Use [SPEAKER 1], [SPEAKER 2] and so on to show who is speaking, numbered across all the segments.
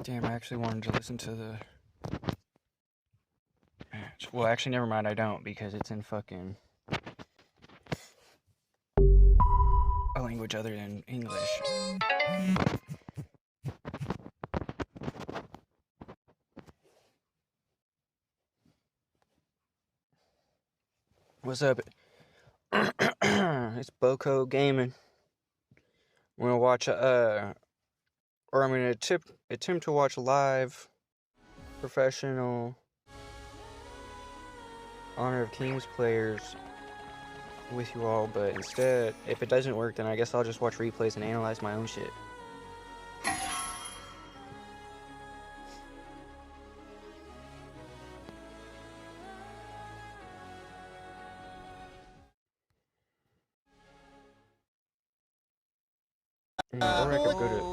[SPEAKER 1] Damn, I actually wanted to listen to the match. Well, actually, never mind. I don't because it's in fucking a language other than English. What's up? It's Boko Gaming. We're gonna watch or I'm gonna attempt to watch live professional Honor of Kings players with you all, but instead, if it doesn't work, then I guess I'll just watch replays and analyze my own shit. Or I could go to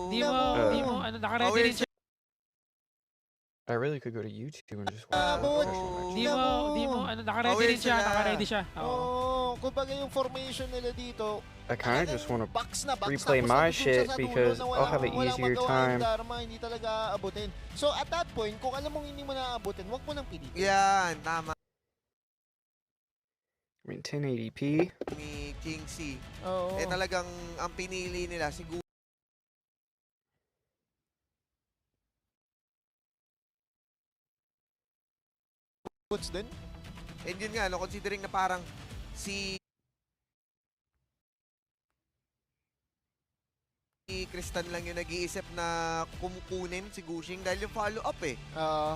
[SPEAKER 1] I really could go to YouTube and just watch professional matches.
[SPEAKER 2] Nakaready siya. Kumbaga yung formation nila dito.
[SPEAKER 1] I kind of just want to replay my shit because I'll have an easier time.
[SPEAKER 2] Hindi talaga aabutin. So at that point, kung alam mong hindi mo naaabutin, wag mo nang pilitin.
[SPEAKER 3] Yan, tama.
[SPEAKER 1] I mean, 1080p.
[SPEAKER 3] Ni King C.
[SPEAKER 2] Oo.
[SPEAKER 3] Talagang ang pinili nila siguro.
[SPEAKER 2] Din.
[SPEAKER 3] And yun nga, considering na parang si Kristan lang yung nag-iisip na kumukunin si Gushing dahil yung follow-up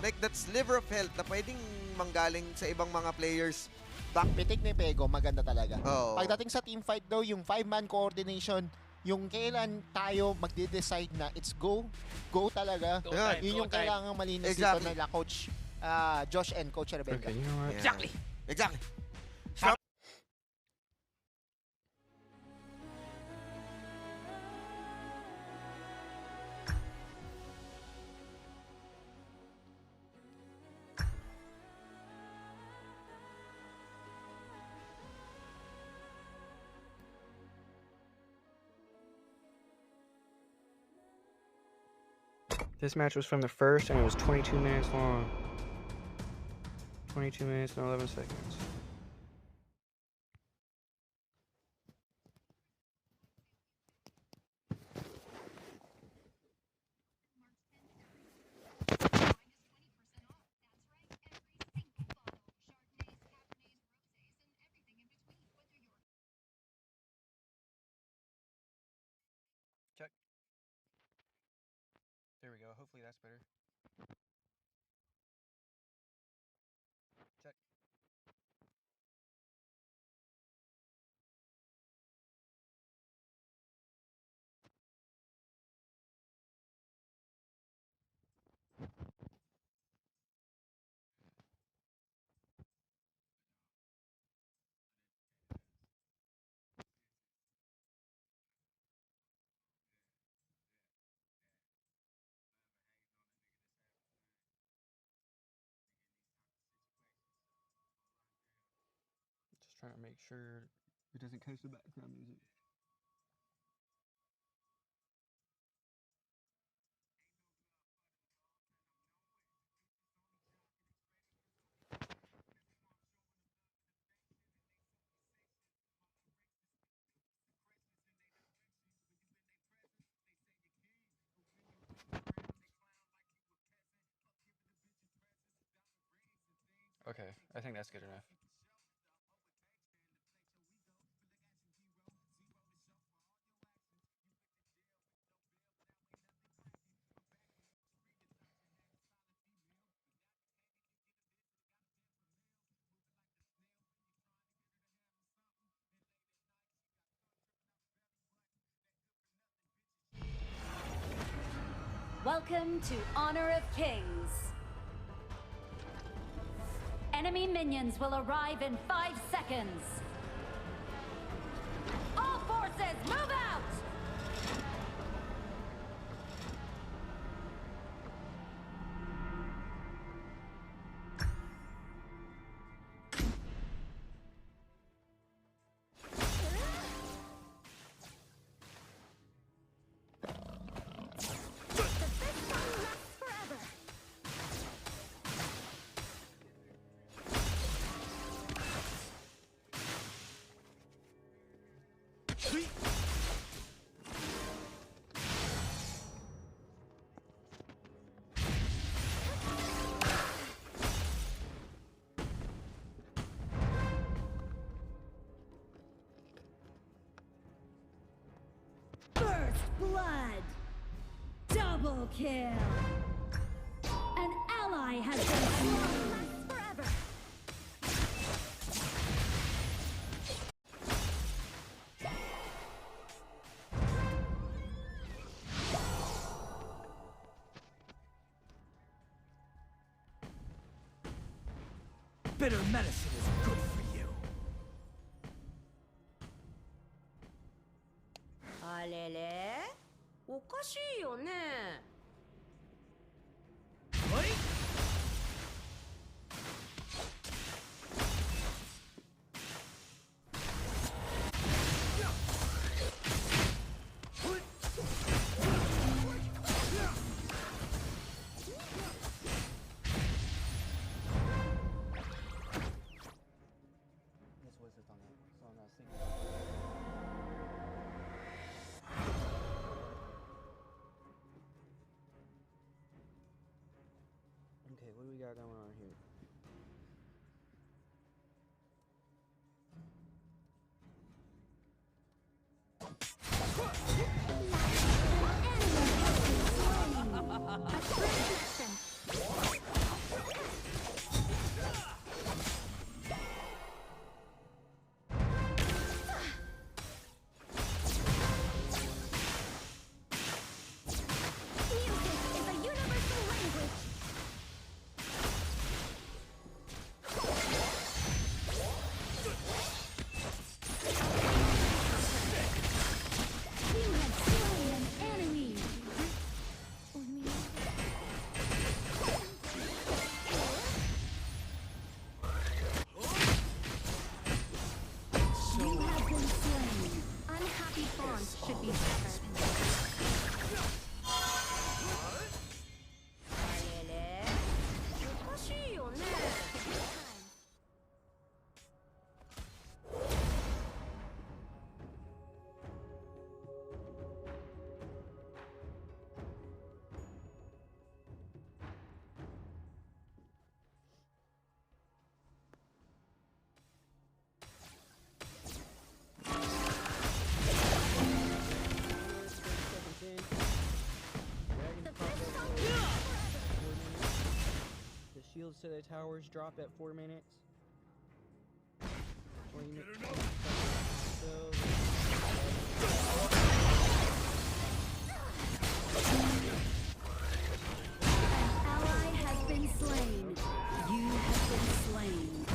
[SPEAKER 3] like that's liver of health na pwedeng manggaling sa ibang mga players.
[SPEAKER 2] Backpitik ni Pego, maganda talaga.
[SPEAKER 3] Pagdating
[SPEAKER 2] sa team fight daw, yung 5-man coordination, yung kailan tayo magde-decide na it's go talaga. Yun yung kailangan malinis dito nila Coach Josh and Coach Rebecca.
[SPEAKER 1] Okay, you know what?
[SPEAKER 3] Exactly.
[SPEAKER 1] This match was from the first and it was 22 minutes long. 22 minutes and 11 seconds. Check. There we go. Hopefully that's better. Check. Just trying to make sure it doesn't catch the background music. Okay, I think that's good enough.
[SPEAKER 4] Welcome to Honor of Kings. Enemy minions will arrive in 5 seconds. All forces, move out! First blood. Double kill. An ally has been slain. Forever.
[SPEAKER 5] Bitter medicine is good for you.
[SPEAKER 6] あれれおかしいよね。
[SPEAKER 5] はい。
[SPEAKER 1] Okay, what do we got going on here?
[SPEAKER 4] Should be severed.
[SPEAKER 6] あれれおかしいよね。
[SPEAKER 1] The shields to the towers drop at 4 minutes. 20 minutes.
[SPEAKER 4] An ally has been slain. You have been slain.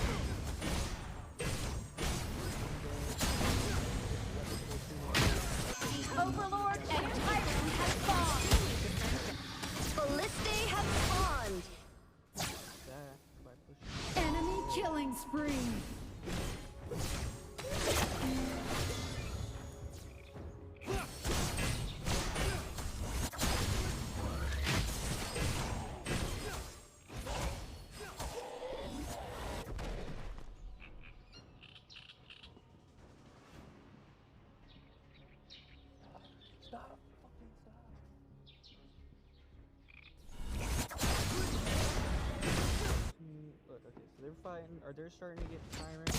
[SPEAKER 4] The Overlord and Tyrant have spawned. Ballistae have spawned. Enemy killing spree.
[SPEAKER 1] Look, okay, so they're fighting, or they're starting to get tyrant.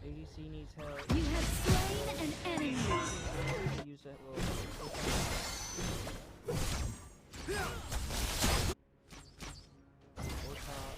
[SPEAKER 1] ADC needs help.
[SPEAKER 4] You have slain an enemy.
[SPEAKER 1] Use that little. Or top.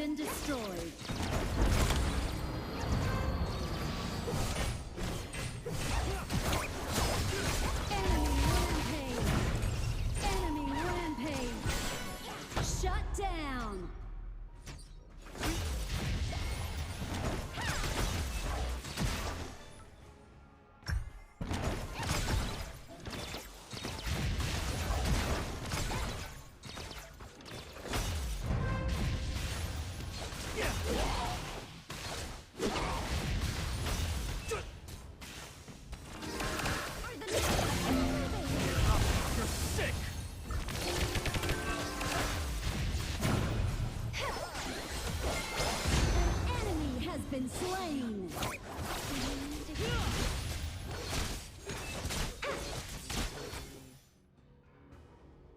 [SPEAKER 7] been destroyed. Enemy rampage. Shut down. Been slain.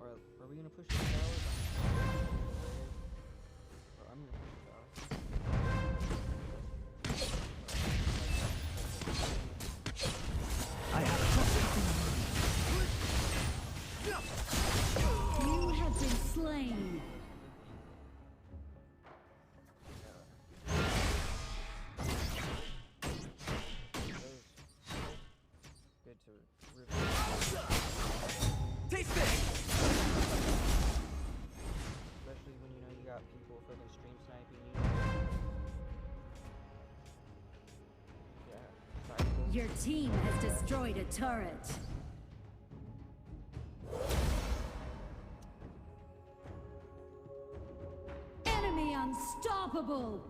[SPEAKER 1] Or are we gonna push the towers? Or I'm gonna push the towers.
[SPEAKER 5] I have something.
[SPEAKER 7] You have been slain.
[SPEAKER 5] Taste this!
[SPEAKER 1] Especially when you know you got people fucking stream sniping you. Yeah.
[SPEAKER 7] Your team has destroyed a turret. Enemy unstoppable.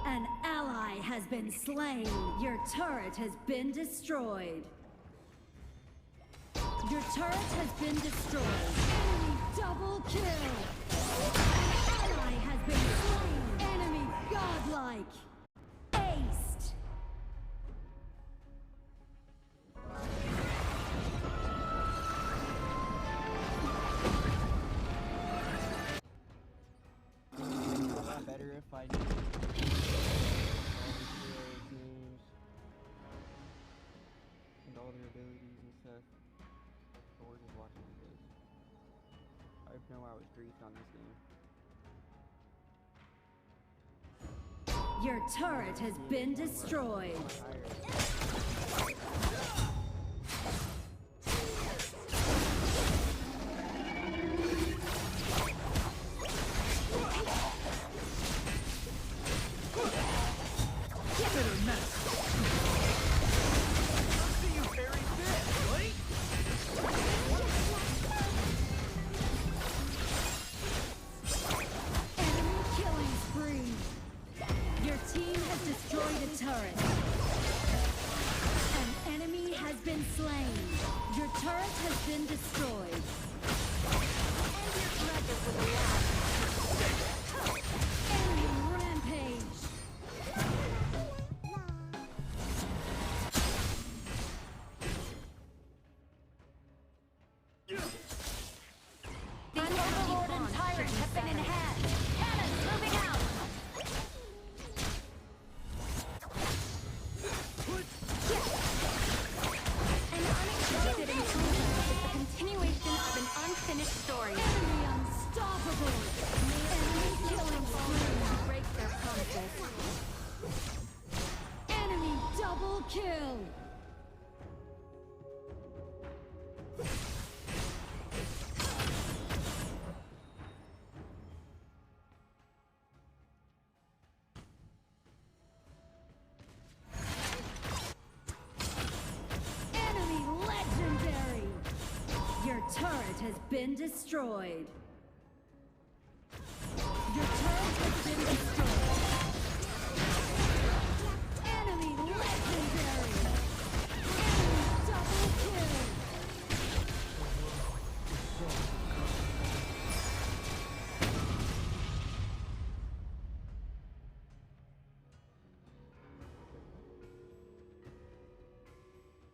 [SPEAKER 7] An ally has been slain. Your turret has been destroyed. Your turret has been destroyed. Enemy double kill. An ally has been slain. Enemy godlike. Aced.
[SPEAKER 1] Better if I knew all these hero teams and all their abilities and stuff. But we're just watching this. I know I was griefed on this game.
[SPEAKER 7] Your turret has been destroyed. Turret. An enemy has been slain. Your turret has been destroyed. Enemy rampage.
[SPEAKER 4] The Overlord and Tyrant have been enhanced. Cannons moving out. An unexpected encounter is the continuation of an unfinished story.
[SPEAKER 7] Enemy unstoppable. Enemy killing spree.
[SPEAKER 4] To break their promises.
[SPEAKER 7] Enemy double kill. Enemy legendary. Your turret has been destroyed. Your turret has been destroyed. Enemy legendary. Enemy double kill.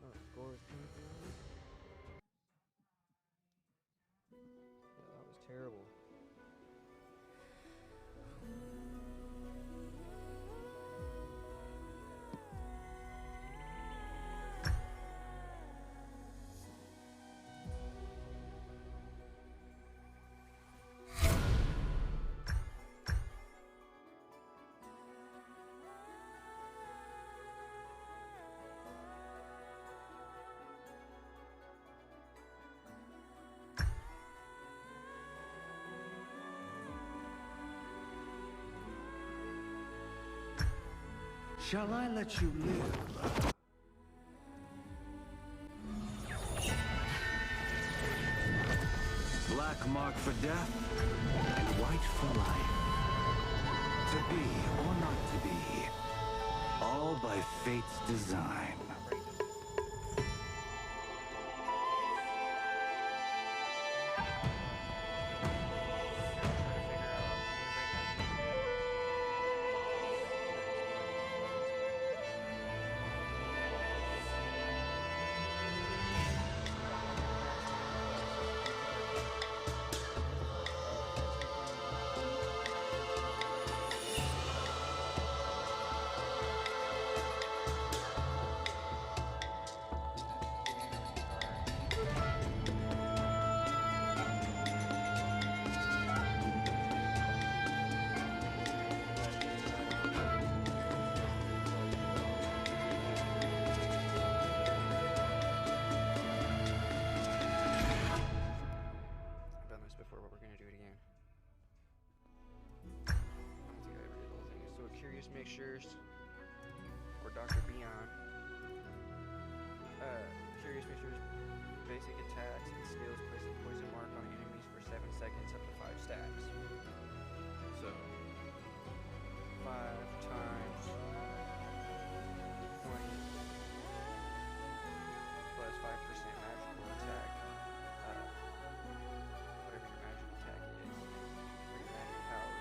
[SPEAKER 1] Oh, score is 23. Yeah, that was terrible.
[SPEAKER 5] Shall I let you live? Black mark for death, and white for life. To be or not to be, all by fate's design.
[SPEAKER 1] Mixtures or Dr. Beyond. Curious Mixtures, basic attacks and skills place a poison mark on enemies for 7 seconds up to 5 stacks. So 5 times 20 plus 5% magical attack. Whatever your magic attack is, or your magic power.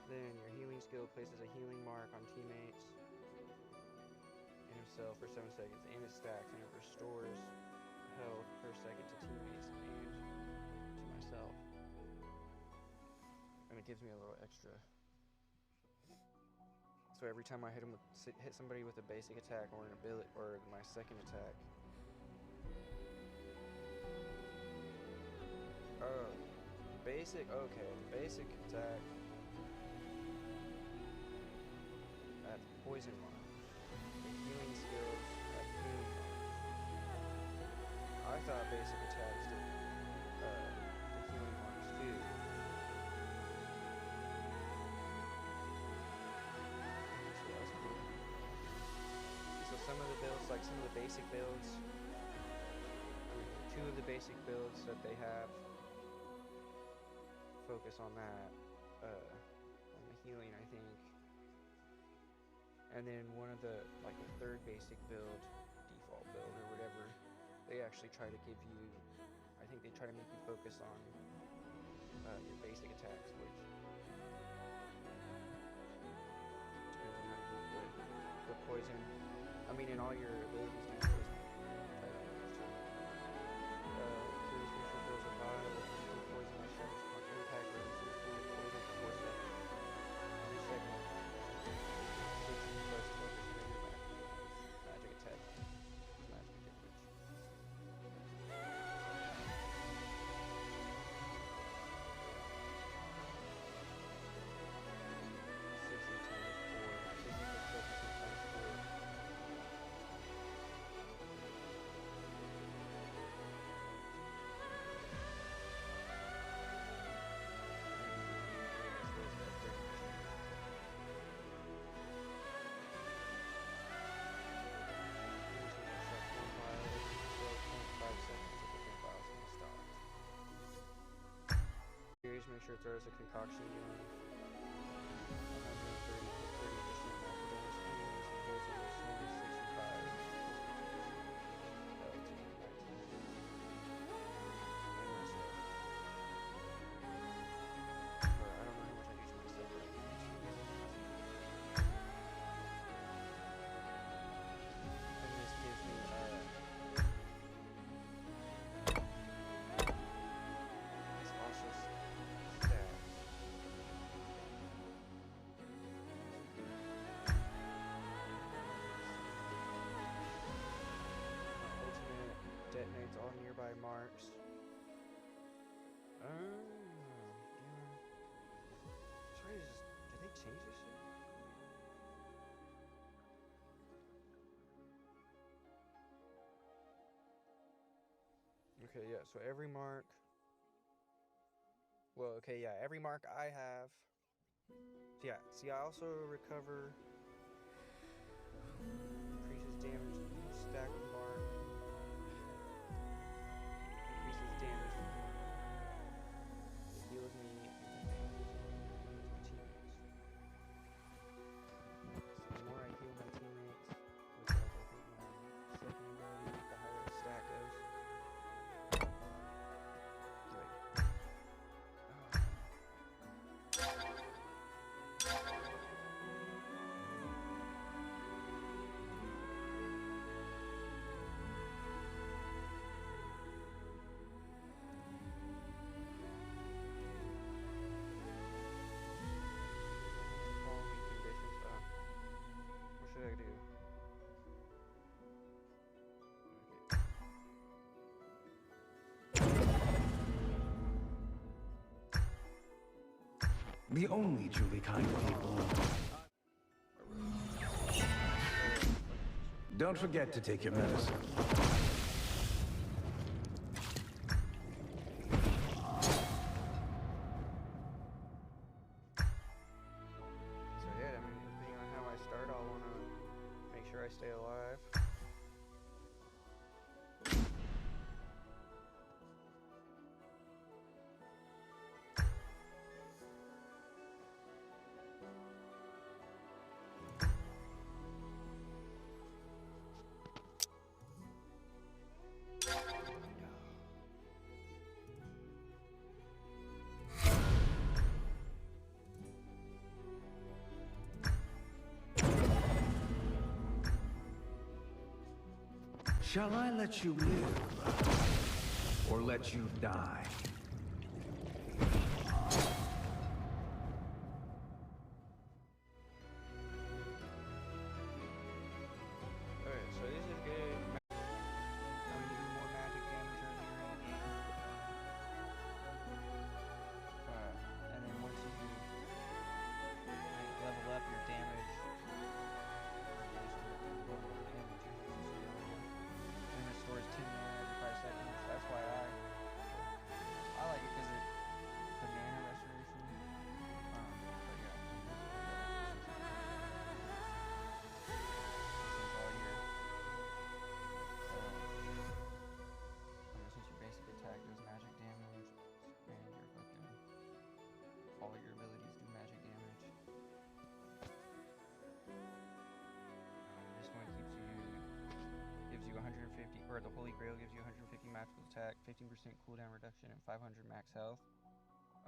[SPEAKER 1] Then your healing skill places a healing mark on teammates and himself for 7 seconds, and it stacks, and it restores health per second to teammates and to myself. And it gives me a little extra. So every time I hit somebody with a basic attack or an ability or my second attack. Basic attack. That's poison marks. The healing skills have healing marks. I thought basic attacks did the healing marks too. So that's cool. So some of the builds, like some of the basic builds, two of the basic builds that they have focus on that, on the healing, I think. And then one of the, like the third basic build, default build or whatever, they actually try to give you, I think they try to make you focus on your basic attacks, which depends on how you use the poison. I mean, in all your abilities, do poison. Curious Creature throws a vial with poison that sharpens on impact, releases poison for 4 seconds. Every second. 16 plus 12% of your magic attack. Magic damage. 60 times 4. 60 plus 12% times 4. Make sure it throws a concoction on 130 to 30% after those enemies and goes over 65. Or I don't know how much I use myself right now. And this gives me it's also stats. change this shit? Okay, yeah, so every mark. Well, okay, yeah, every mark I have. Yeah, see, I also recover. Increases damage each stack of mark. Increases damage. It heals me. So the more I heal my teammates, which I think my second ability, the higher the stack goes. Following conditions. What should I do?
[SPEAKER 5] The only truly kind people. Don't forget to take your medicine.
[SPEAKER 1] So yeah, I mean, depending on how I start, I'll want to make sure I stay alive.
[SPEAKER 5] Shall I let you live, or let you die?
[SPEAKER 1] Okay, so this is good. When you do more magic damage earlier in the game. And then once you level up your damage, and restores 10 mana every 5 seconds. That's why I like it because the mana restoration. But yeah. Since all your since your basic attack does magic damage, and your fucking all your abilities do magic damage. This one gives you 150, or the Holy Grail gives you 150 magical attack, 15% cooldown reduction, and 500 max health.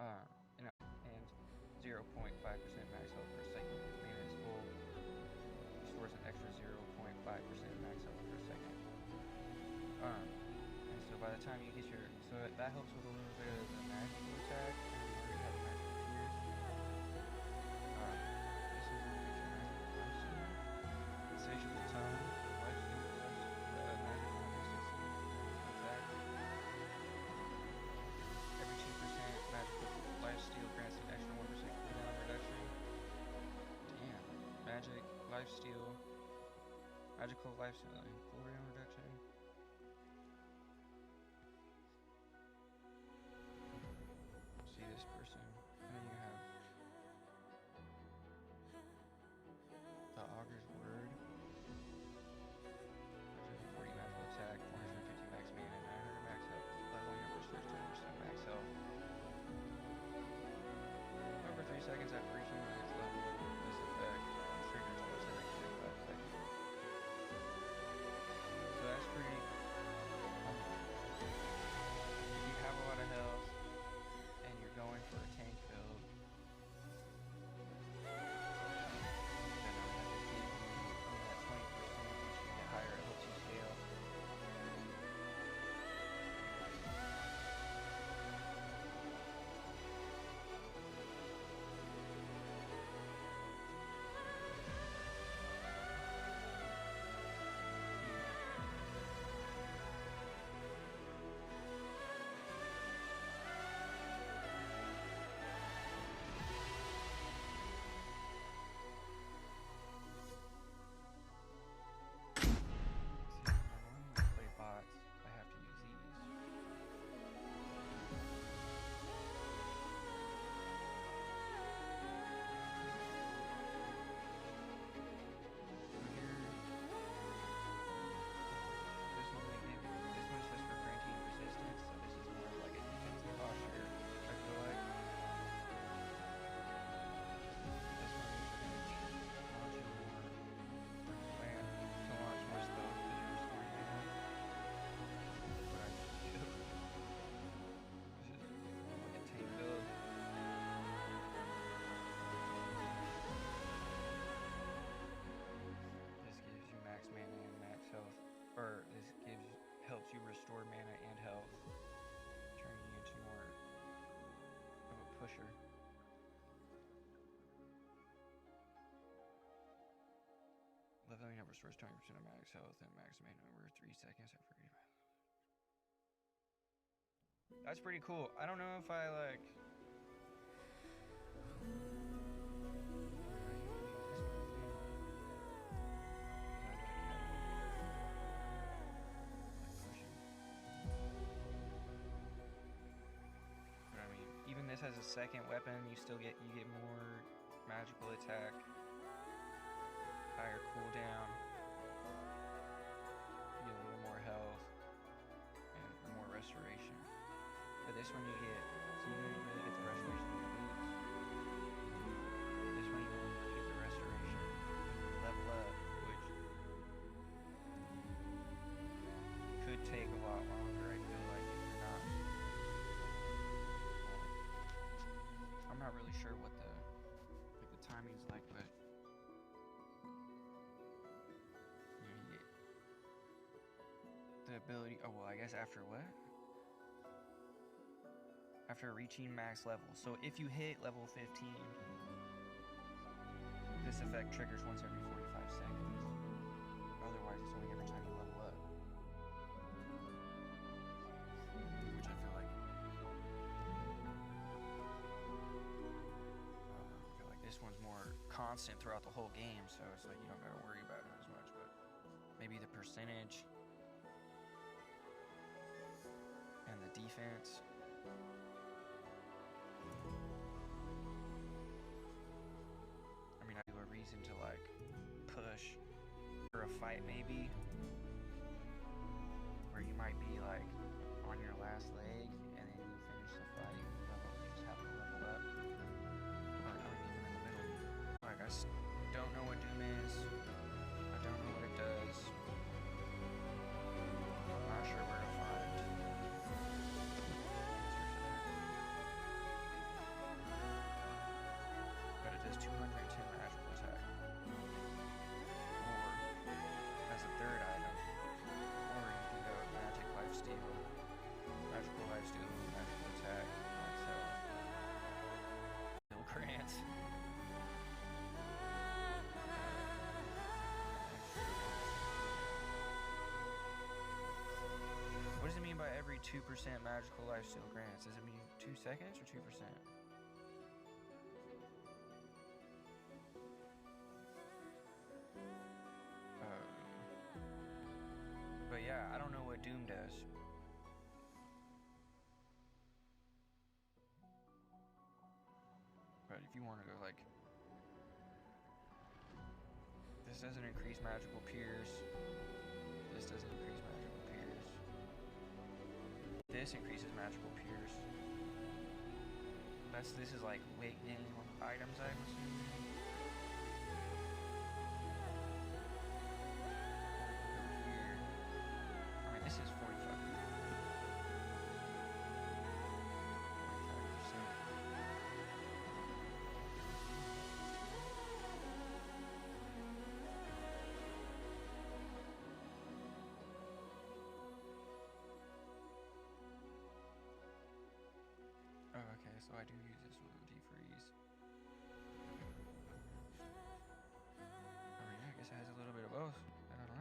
[SPEAKER 1] And 0.5% max health per second if mana is full. Restores an extra 0.5% max health per second. And so by the time you get your, so that helps with a little bit of the magical attack. And you already have magical pierce. This is where you get your magical pierce. Insatiable tone. Life steal magic attack. Every 2% magical life steal grants an extra 1% cooldown reduction. Damn. Magic life steal. Magical life steal cooldown reduction. See this person. And then you have the Augur's Word. 140 magical attack, 450 max mana, 900 max health. Leveling up restores 20% max health. Over 3 seconds after reaching max level, this effect triggers once every 45 seconds.
[SPEAKER 8] restore mana and health, turning you into more of a pusher. Leveling up restores 20% of max health and max mana over 3 seconds after each. That's pretty cool. I don't know if I like. But I mean, even this has a second weapon, you get more magical attack, higher cooldown, you get a little more health, and more restoration. But this one you get, so you don't really get the restoration of your boots. This one you only really get the restoration when you level up, which could take a lot longer, I feel like, if you're not. Well, I'm not really sure what the timing's like, but you know, you get the ability, oh well, I guess after what? After reaching max level. So if you hit level 15, this effect triggers once every 45 seconds. Otherwise, it's only every time you level up. Which I feel like this one's more constant throughout the whole game, so it's like you don't gotta worry about it as much, but maybe the percentage and the defense. I mean, I do a reason to like push for a fight maybe, where you might be like on your last leg and then you finish the fight, you just have to level up, or even in the middle. Like I don't know what Doom is, I don't know what it does, I'm not sure where to find. But it does 210 magical attack. Or, as a third item, or you can go magic lifesteal, magical lifesteal, magical attack, max health, no grants. What does it mean by every 2% magical lifesteal grants? Does it mean 2 seconds or 2%? But yeah, I don't know what Doom does. But if you want to go like, this doesn't increase magical pierce. This doesn't increase magical pierce. This increases magical pierce. This is like weight gain items, I'm assuming. This is 45%. Oh, okay, so I do use this with a defreeze. I mean, I guess it has a little bit of both. I don't know.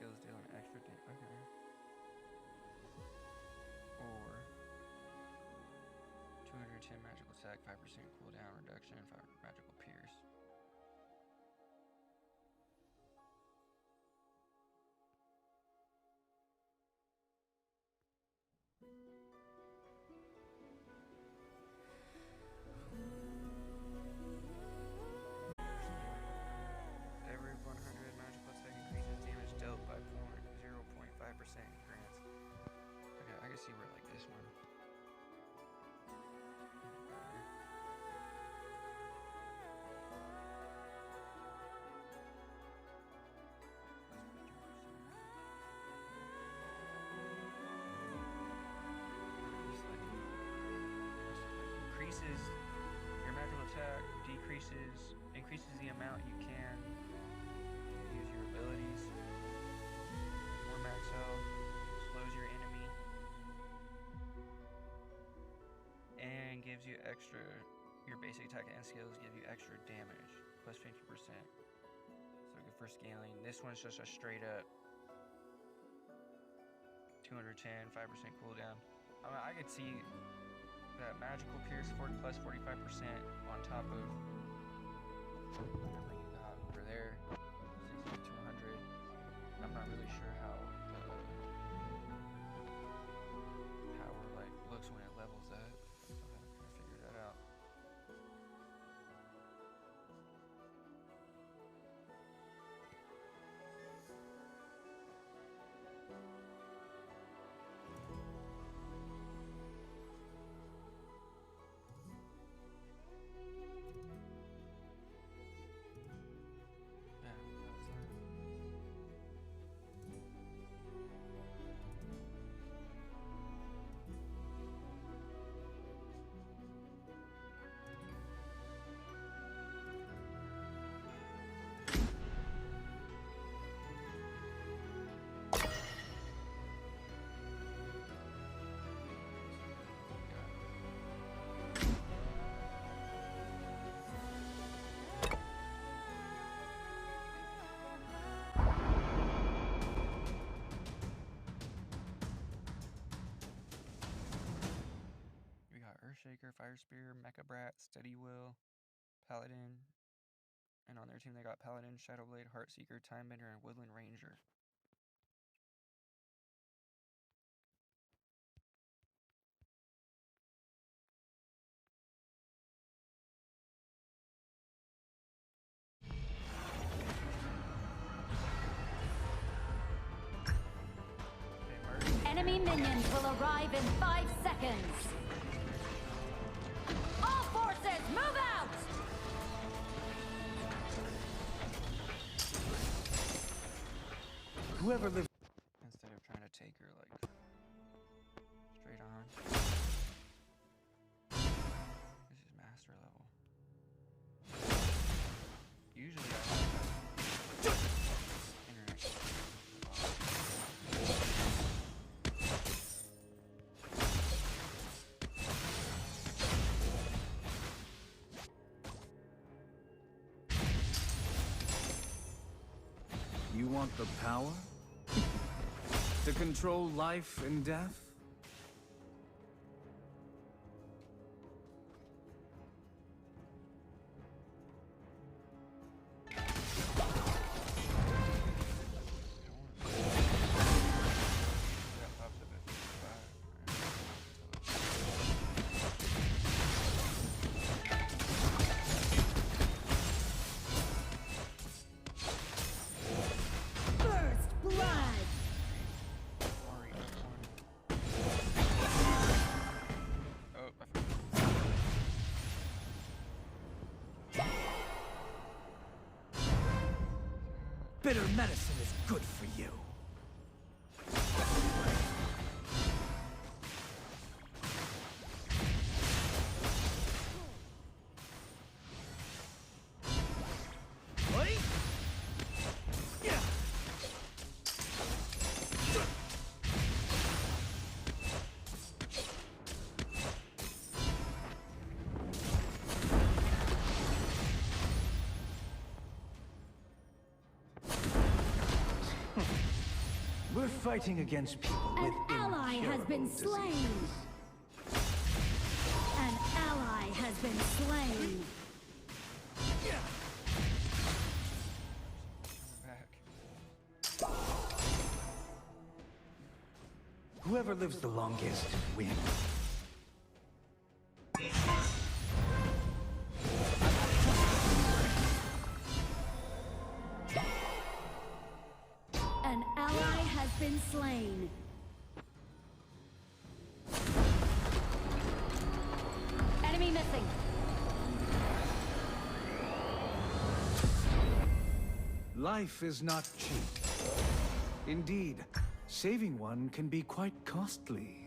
[SPEAKER 8] skills deal an extra okay. Or 210 magical attack, 5% cooldown reduction, 5 magical pierce. Every 100 magical attack increases damage dealt by 0.5% grants. Okay, I can see where like this one. Increases your magical attack, increases the amount you can use your abilities, or max health, slows your enemy, and gives you extra, your basic attack and skills give you extra damage, plus 50%. So good for scaling. This one's just a straight up 210, 5% cooldown. I mean, I could see that magical pierce plus 45% on top of whatever you got over there, 60 to 100. I'm not really sure how the power like looks when it levels that. So I'm gonna figure that out. Earthshaker, Fire Spear, Mecha Brat, Steady Will, Paladin, and on their team they got Paladin, Shadowblade, Heartseeker, Timebender, and Woodland Ranger.
[SPEAKER 7] Enemy minions will arrive in 5 seconds. All forces, move out!
[SPEAKER 5] Whoever lives.
[SPEAKER 8] Instead of trying to take her like straight on. This is master level. Usually I have internet.
[SPEAKER 5] You want the power? To control life and death? Bitter medicine is good for you. fighting against people
[SPEAKER 7] An
[SPEAKER 5] with
[SPEAKER 7] ally has been
[SPEAKER 5] incurable
[SPEAKER 7] slain.
[SPEAKER 5] diseases.
[SPEAKER 7] An ally has been slain.
[SPEAKER 8] Back.
[SPEAKER 5] Whoever lives the longest wins.
[SPEAKER 7] An ally has been slain. Enemy missing.
[SPEAKER 5] Life is not cheap. Indeed, saving one can be quite costly.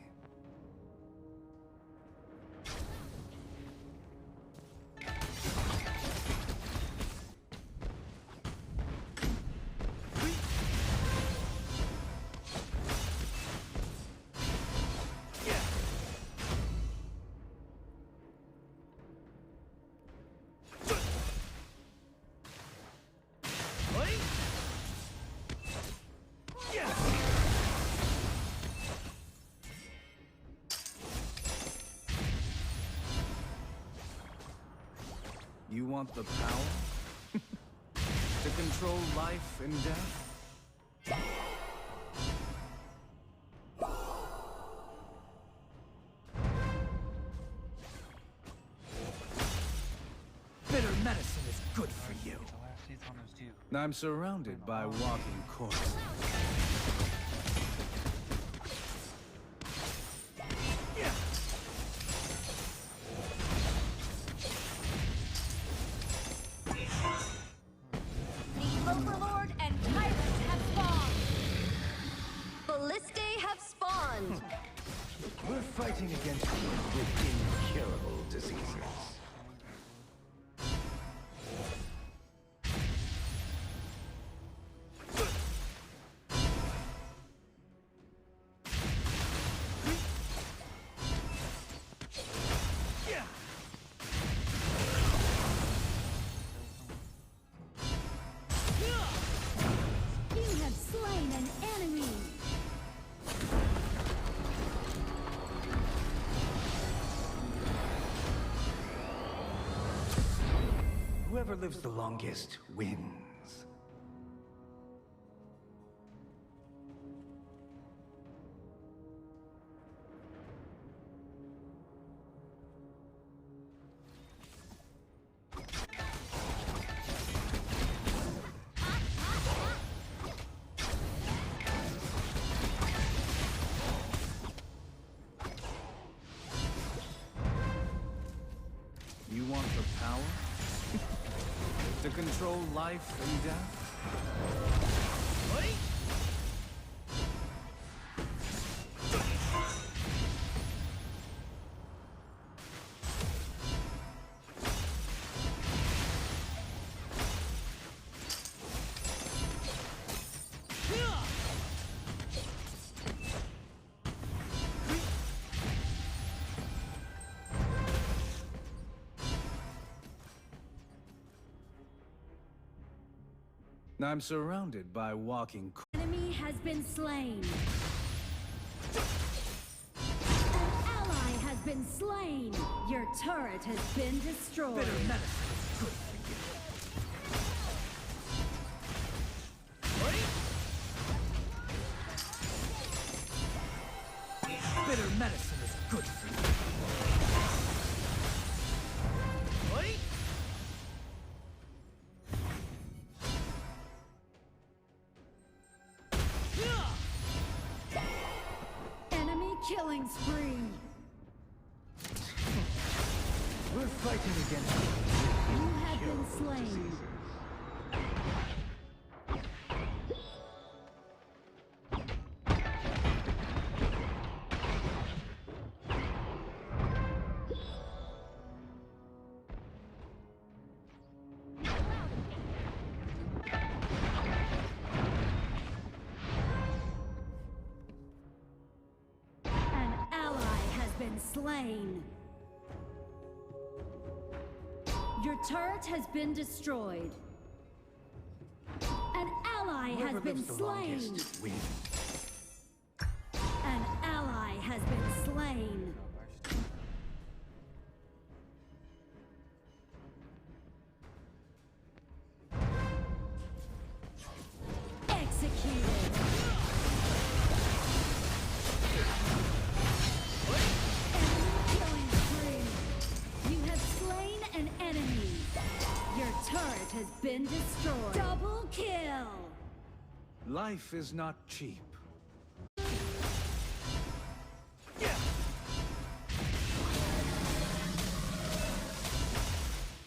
[SPEAKER 5] You want the power? To control life and death? Bitter medicine is good for you.
[SPEAKER 8] Get the last hits on those two.
[SPEAKER 5] I'm surrounded by walking corpses.
[SPEAKER 4] The Overlord and Tyrant have spawned. Ballistae have spawned.
[SPEAKER 5] We're fighting against people with incurable diseases.
[SPEAKER 7] You have slain an enemy.
[SPEAKER 5] Whoever lives the longest wins. You want the power? To control life and death? I'm surrounded by walking
[SPEAKER 7] Enemy has been slain. An ally has been slain. Your turret has been destroyed.
[SPEAKER 5] bitter medicine is good for you. Bitter medicine is good for you.
[SPEAKER 7] Enemy killing spree.
[SPEAKER 5] We're fighting against
[SPEAKER 7] You have been slain. An ally has been slain. Your turret has been destroyed. An ally has
[SPEAKER 5] Whoever
[SPEAKER 7] been
[SPEAKER 5] lives the
[SPEAKER 7] slain.
[SPEAKER 5] longest wins. Life is not cheap.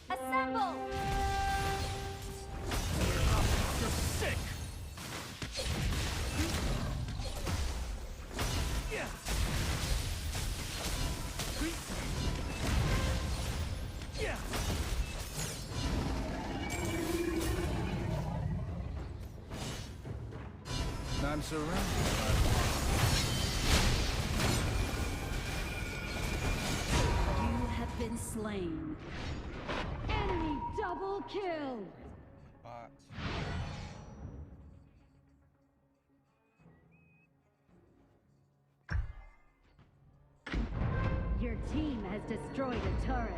[SPEAKER 4] Assemble!
[SPEAKER 5] You're sick! Yeah! Yeah! I'm surrounded by
[SPEAKER 7] You have been slain. Enemy double kill.
[SPEAKER 8] Bots.
[SPEAKER 7] Your team has destroyed a turret.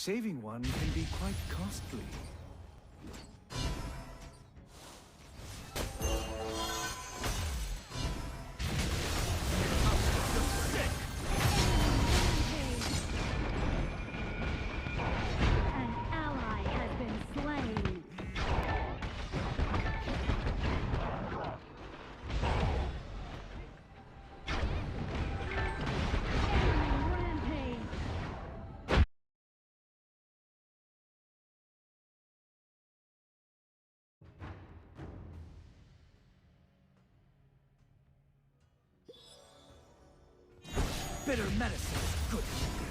[SPEAKER 5] saving one can be quite costly.
[SPEAKER 7] An ally has been slain. Enemy rampage.
[SPEAKER 5] Bitter medicine is good for you.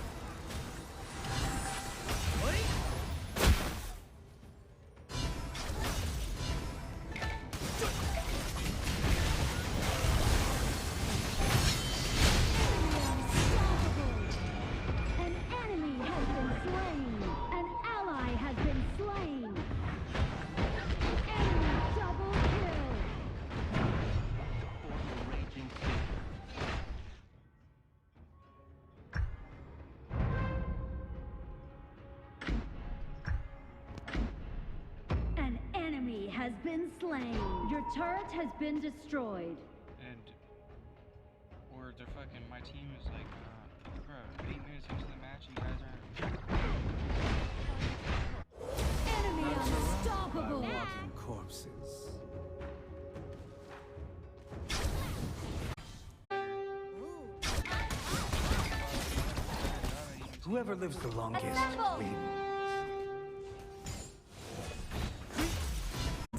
[SPEAKER 7] An enemy has been slain. An ally has been slain. Enemy double kill. An enemy has been slain. Your turret has been destroyed.
[SPEAKER 8] And or they're fucking my team is like bro, 8 minutes into the match and you guys aren't
[SPEAKER 7] Enemy unstoppable.
[SPEAKER 5] Walking corpses. Whoever lives the longest
[SPEAKER 4] Assemble!
[SPEAKER 5] wins.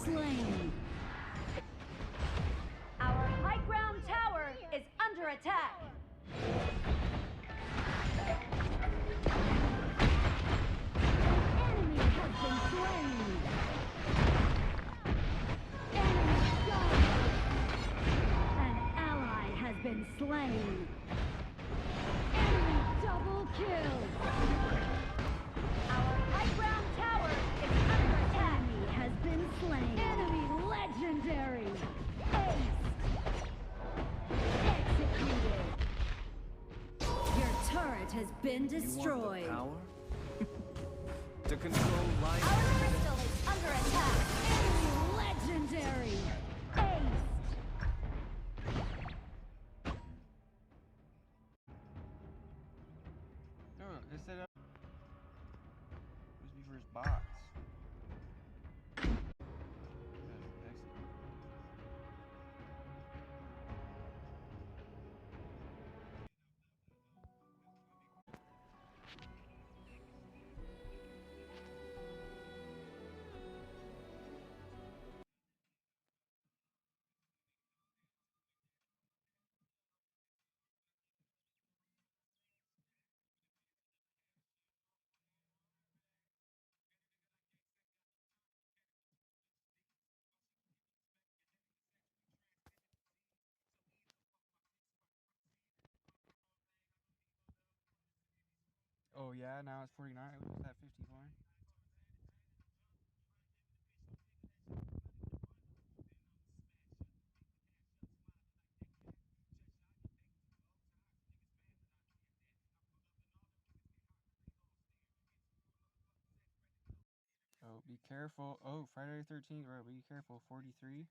[SPEAKER 7] Slain.
[SPEAKER 4] Our high ground tower is under attack.
[SPEAKER 7] Enemy has been slain. Enemy gone. An ally has been slain. Enemy double kill.
[SPEAKER 4] Our high ground tower is under attack.
[SPEAKER 7] Enemy has been slain. Enemy legendary. Ace. Executed. Your turret has been
[SPEAKER 5] You want
[SPEAKER 7] destroyed.
[SPEAKER 5] the power? To control life?
[SPEAKER 4] Our crystal is under attack.
[SPEAKER 7] Enemy legendary. Ace.
[SPEAKER 8] no, it said must be for his bots. Oh yeah, now it's 49. It was at 54. Oh. Be careful. Oh, Friday the 13th, bro. Be careful. 43.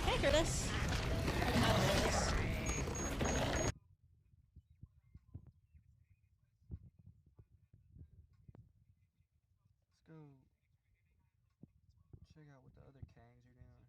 [SPEAKER 9] Can I hear this? I can hear this.
[SPEAKER 8] Let's go check out what the other Kangs are doing.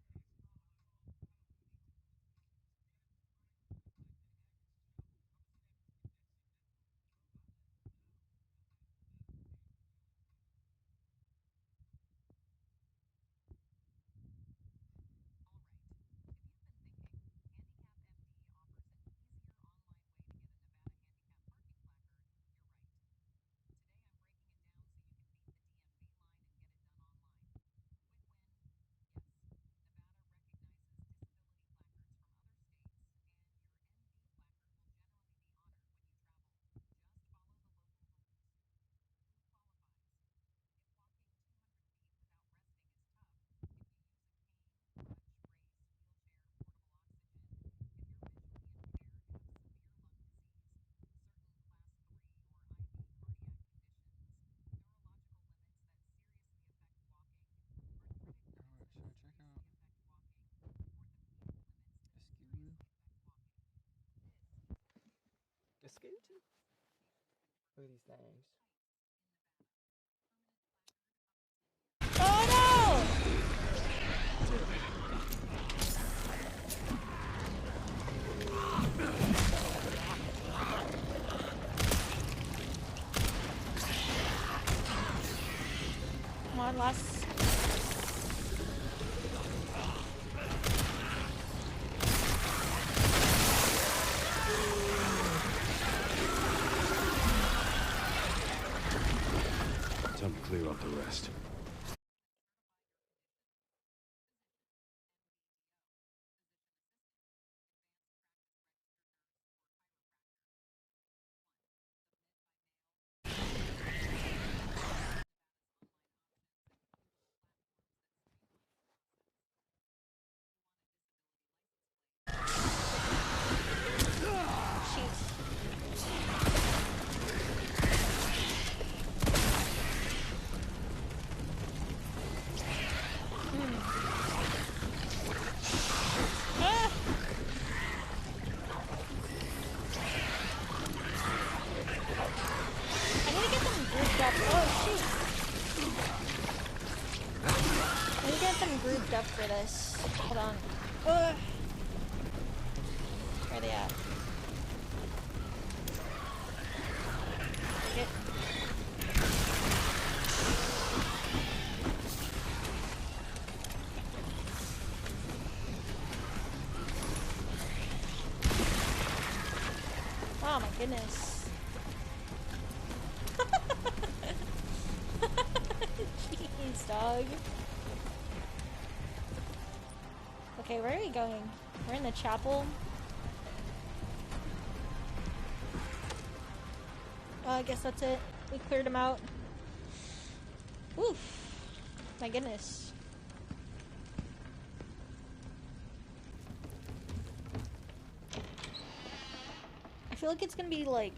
[SPEAKER 8] Alright, so check out Escudo.
[SPEAKER 1] Escaped? Look at these things.
[SPEAKER 9] Oh no! Come on, last.
[SPEAKER 5] Time to clear out the rest.
[SPEAKER 9] Grouped up for this. Hold on. Where are they at? Get. Oh my goodness. Jeez, dog. Okay, where are we going? We're in the chapel. I guess that's it. We cleared him out. Oof. My goodness. I feel like it's gonna be like...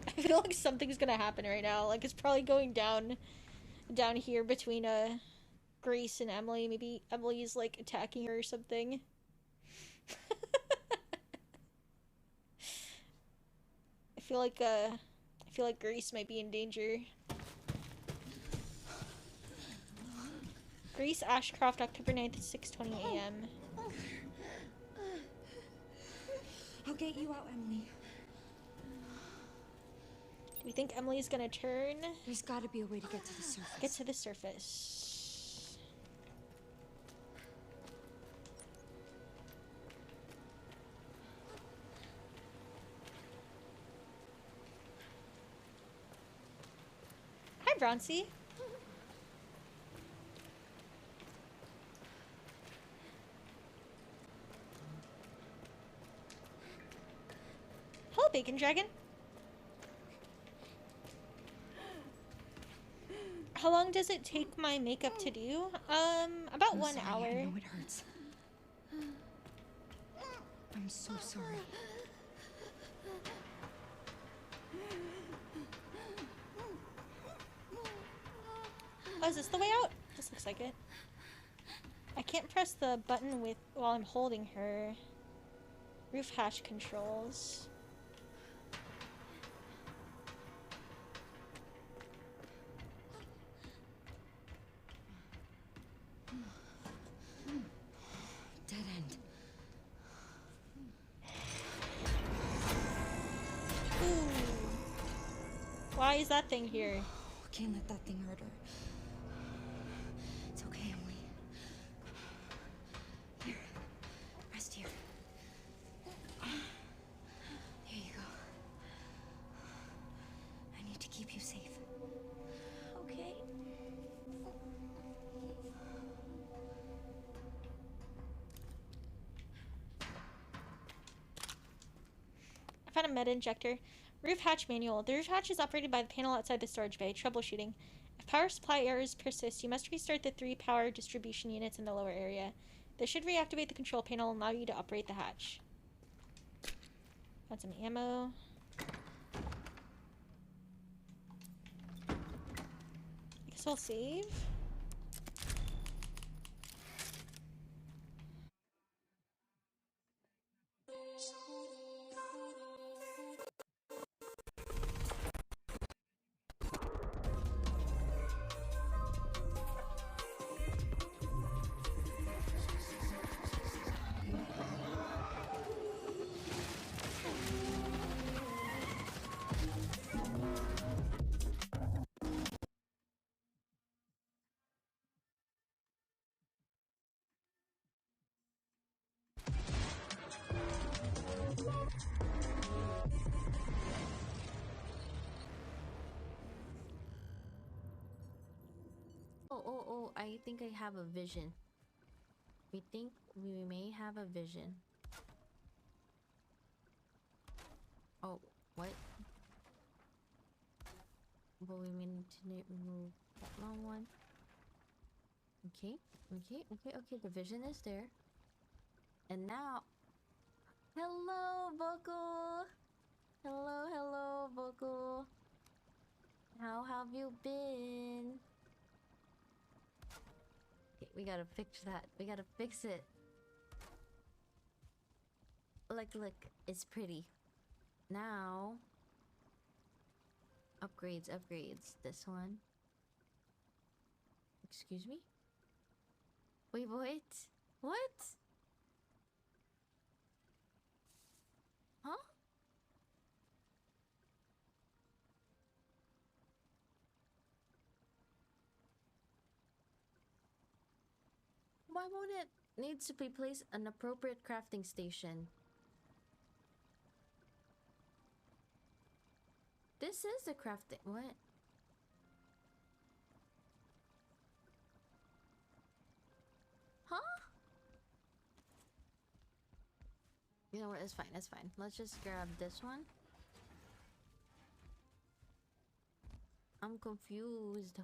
[SPEAKER 9] I feel like something's gonna happen right now. Like, it's probably going down here between, Grace and Emily. Maybe Emily's like attacking her or something. I feel like Grace might be in danger. Grace Ashcroft, October 9th, 6:20 a.m.
[SPEAKER 6] I'll get you out, Emily.
[SPEAKER 9] Do we think Emily's gonna turn?
[SPEAKER 6] There's gotta be a way to get to the surface.
[SPEAKER 9] Get to the surface. Hi, Bronzy. Forsaken Dragon. How long does it take my makeup to do? About 1 hour.
[SPEAKER 4] I know it hurts. I'm so sorry.
[SPEAKER 9] Oh, is this the way out? This looks like it. I can't press the button while I'm holding her. Roof hatch controls.
[SPEAKER 4] Dead end.
[SPEAKER 9] Ooh. Why is that thing here?
[SPEAKER 4] Can't let that thing hurt her. It's okay, Emily. Here. Rest here. There you go. I need to keep you safe.
[SPEAKER 6] Okay.
[SPEAKER 9] I found a meta injector. Roof hatch manual. The roof hatch is operated by the panel outside the storage bay. Troubleshooting. If power supply errors persist, you must restart the 3 power distribution units in the lower area. This should reactivate the control panel and allow you to operate the hatch. Got some ammo. I guess I'll save.
[SPEAKER 10] Oh, I think I have a vision. We think we may have a vision. Oh, what? But we may need to remove that long one. Okay. The vision is there. And now... Hello, Vocal! Hello, Vocal. How have you been? Okay, we gotta fix that. We gotta fix it. Look, it's pretty. Now... Upgrades. This one. Excuse me? Wait, what? What? Huh? Why won't it needs to be placed an appropriate crafting station? This is the crafting. What? Huh? You know what? It's fine. Let's just grab this one. I'm confused.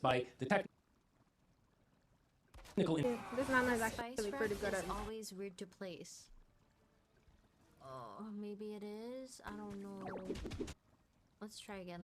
[SPEAKER 11] By the technical.
[SPEAKER 10] This nana is actually pretty good at it. Always weird to place. Oh, maybe it is. I don't know. Let's try again.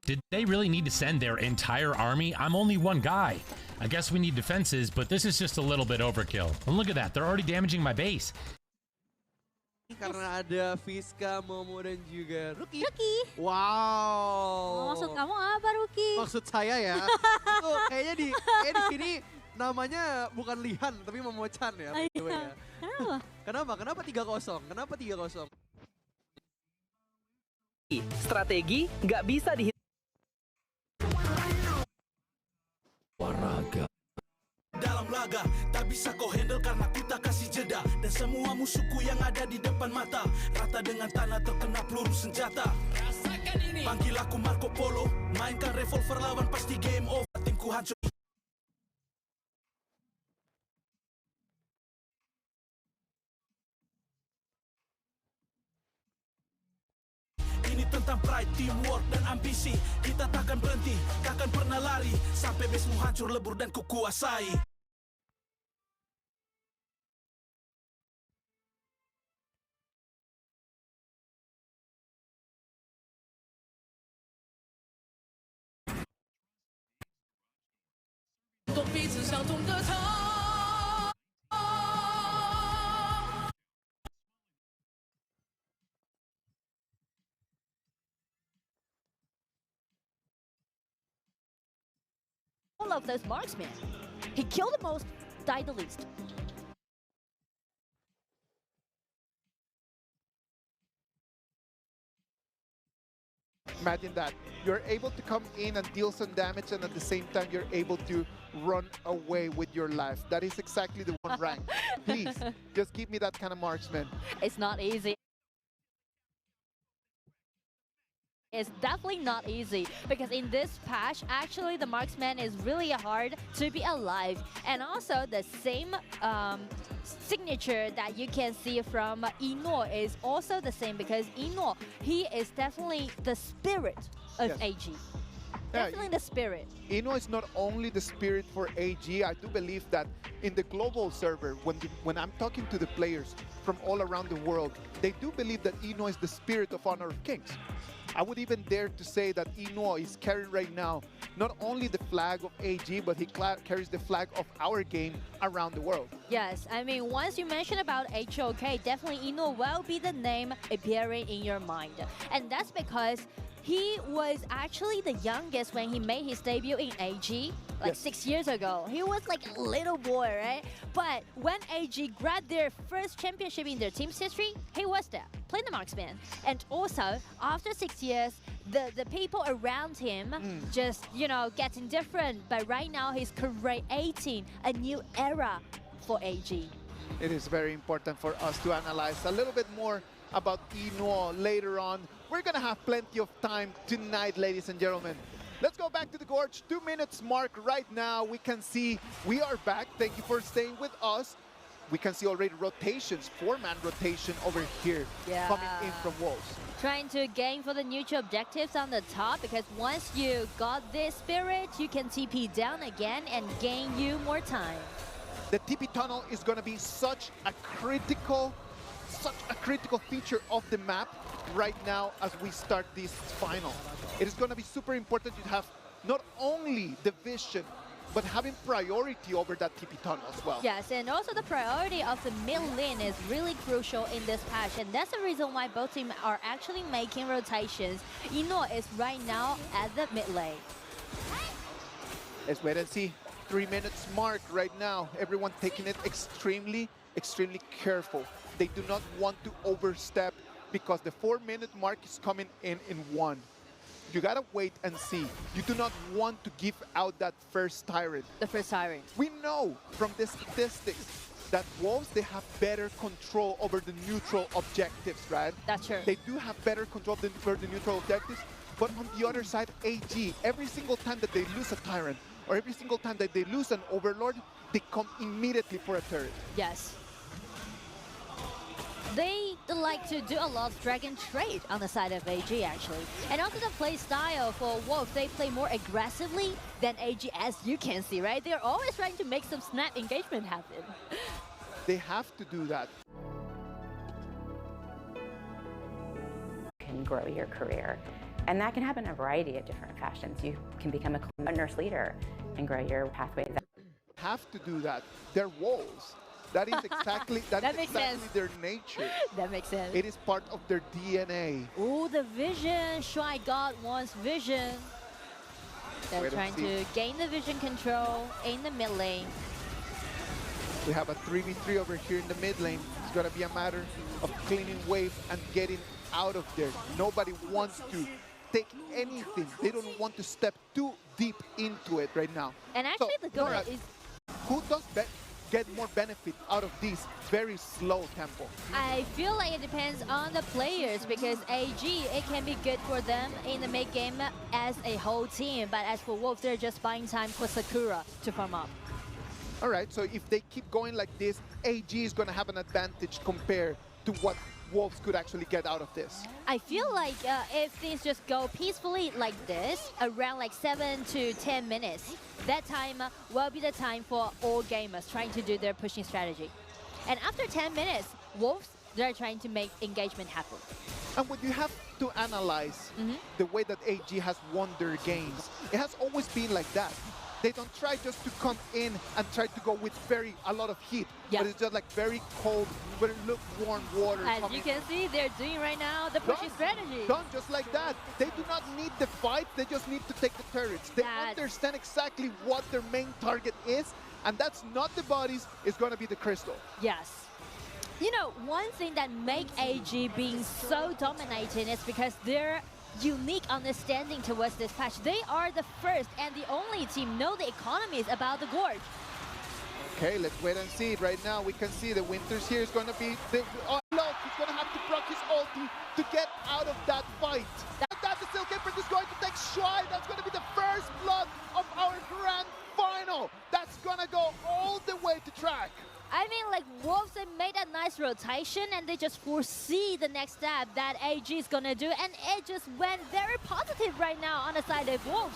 [SPEAKER 11] Did they really need to send their entire army? I'm only one guy. I guess we need defenses, but this is just a little bit overkill. And look at that, they're already damaging my base.
[SPEAKER 12] Karena ada Fiska, Momo, dan juga Ruki.
[SPEAKER 9] Wow.
[SPEAKER 12] Maksud
[SPEAKER 9] kamu apa, Ruki?
[SPEAKER 12] Maksud saya ya, itu kayaknya di sini namanya bukan Lihan, tapi Momo-chan ya. Kenapa? Kenapa 3-0? Kenapa 3-0?
[SPEAKER 13] Strategi nggak bisa dihitung.
[SPEAKER 14] Olahraga. Dalam laga, tak bisa kau handle karena ku tak kasih jeda. Dan semua musuhku yang ada di depan mata, rata dengan tanah terkena peluru senjata. Rasakan ini. Panggil aku Marco Polo, mainkan revolver lawan pasti game over. Timku hancur. Ini tentang pride, teamwork, dan ambisi. Kita takkan berhenti, takkan pernah lari sampai basemu hancur, lebur, dan kukuasai.
[SPEAKER 15] All of those marksmen. He killed the most, died the least.
[SPEAKER 16] Imagine that. You're able to come in and deal some damage, and at the same time you're able to run away with your life. That is exactly the one rank. Please, just give me that kind of marksman.
[SPEAKER 15] It's not easy. It's definitely not easy because in this patch, actually the marksman is really hard to be alive. And also the same signature that you can see from Ino is also the same because Ino, he is definitely the spirit of AG. Definitely the spirit.
[SPEAKER 16] Ino is not only the spirit for AG, I do believe that in the global server, when I'm talking to the players from all around the world, they do believe that Ino is the spirit of Honor of Kings. I would even dare to say that Ino is carrying right now not only the flag of AG, but he carries the flag of our game around the world.
[SPEAKER 15] Yes, I mean, once you mention about HOK, definitely Ino will be the name appearing in your mind. And that's because he was actually the youngest when he made his debut in AG, like 6 years ago. He was like a little boy, right? But when AG grabbed their first championship in their team's history, he was there, playing the marksman. And also, after 6 years, the people around him just, you know, getting different. But right now, he's creating a new era for AG.
[SPEAKER 16] It is very important for us to analyze a little bit more about Ino later on. We're gonna have plenty of time tonight, ladies and gentlemen. Let's go back to the Gorge. 2 minutes mark right now. We can see we are back. Thank you for staying with us. We can see already rotations, 4-man rotation over here coming in from Wolves.
[SPEAKER 15] Trying to gain for the neutral objectives on the top because once you got this spirit, you can TP down again and gain you more time.
[SPEAKER 16] The TP tunnel is gonna be such a critical feature of the map right now as we start this final. It is going to be super important to have not only the vision, but having priority over that TP tunnel as well.
[SPEAKER 15] Yes, and also the priority of the mid lane is really crucial in this patch, and that's the reason why both teams are actually making rotations. Ino is right now at the mid lane.
[SPEAKER 16] Let's wait and see. 3 minutes mark right now. Everyone taking it extremely careful. They do not want to overstep because the 4-minute mark is coming in 1. You gotta wait and see. You do not want to give out that first tyrant.
[SPEAKER 15] The first tyrant.
[SPEAKER 16] We know from the statistics that Wolves, they have better control over the neutral objectives, right?
[SPEAKER 15] That's true.
[SPEAKER 16] They do have better control over the neutral objectives, but on the other side, AG, every single time that they lose a tyrant, or every single time that they lose an overlord, they come immediately for a turret.
[SPEAKER 15] Yes. They like to do a lot of drag and trade on the side of AG, actually. And also the play style for Wolves, they play more aggressively than AG, as you can see, right? They're always trying to make some snap engagement happen.
[SPEAKER 16] They have to do that.
[SPEAKER 17] Can grow your career. And that can happen in a variety of different fashions. You can become a nurse leader and grow your pathway.
[SPEAKER 16] Have to do that. They're wolves. That is exactly their nature.
[SPEAKER 15] That makes sense.
[SPEAKER 16] It is part of their DNA.
[SPEAKER 15] Ooh, the vision. Shy God wants vision. They're trying to gain the vision control in the mid lane.
[SPEAKER 16] We have a 3v3 over here in the mid lane. It's going to be a matter of cleaning wave and getting out of there. Nobody wants to take anything. They don't want to step too deep into it right now.
[SPEAKER 15] And actually the goal is...
[SPEAKER 16] Who does get more benefit out of this very slow tempo?
[SPEAKER 15] I feel like it depends on the players, because AG, it can be good for them in the mid game as a whole team, but as for Wolf, they're just buying time for Sakura to farm up.
[SPEAKER 16] All right, so if they keep going like this, AG is going to have an advantage compared to what Wolves could actually get out of this.
[SPEAKER 15] I feel like if things just go peacefully like this, around like 7 to 10 minutes, that time will be the time for all gamers trying to do their pushing strategy. And after 10 minutes, Wolves, they're trying to make engagement happen.
[SPEAKER 16] And when you have to analyze the way that AG has won their games, it has always been like that. They don't try just to come in and try to go with a lot of heat, but it's just like very cold, very lukewarm water.
[SPEAKER 15] As you can see, they're doing right now the pushing strategy.
[SPEAKER 16] Done just like that. They do not need the fight, they just need to take the turrets. They understand exactly what their main target is, and that's not the bodies, it's going to be the crystal.
[SPEAKER 15] Yes. You know, one thing that make AG being so dominating is because they're unique understanding towards this patch. They are the first and the only team know the economies about the Gorge.
[SPEAKER 16] Okay, let's wait and see. Right now, we can see the Winters here is going to be... Oh, no, he's going to have to proc his ulti to get out of that fight. That's the Silk Imprint is going to take Shy. That's going to be the first blood of our grand final. That's going to go all the way to track.
[SPEAKER 15] I mean, like, Wolves, they made a nice rotation and they just foresee the next step that AG is gonna do, and it just went very positive right now on the side of Wolves.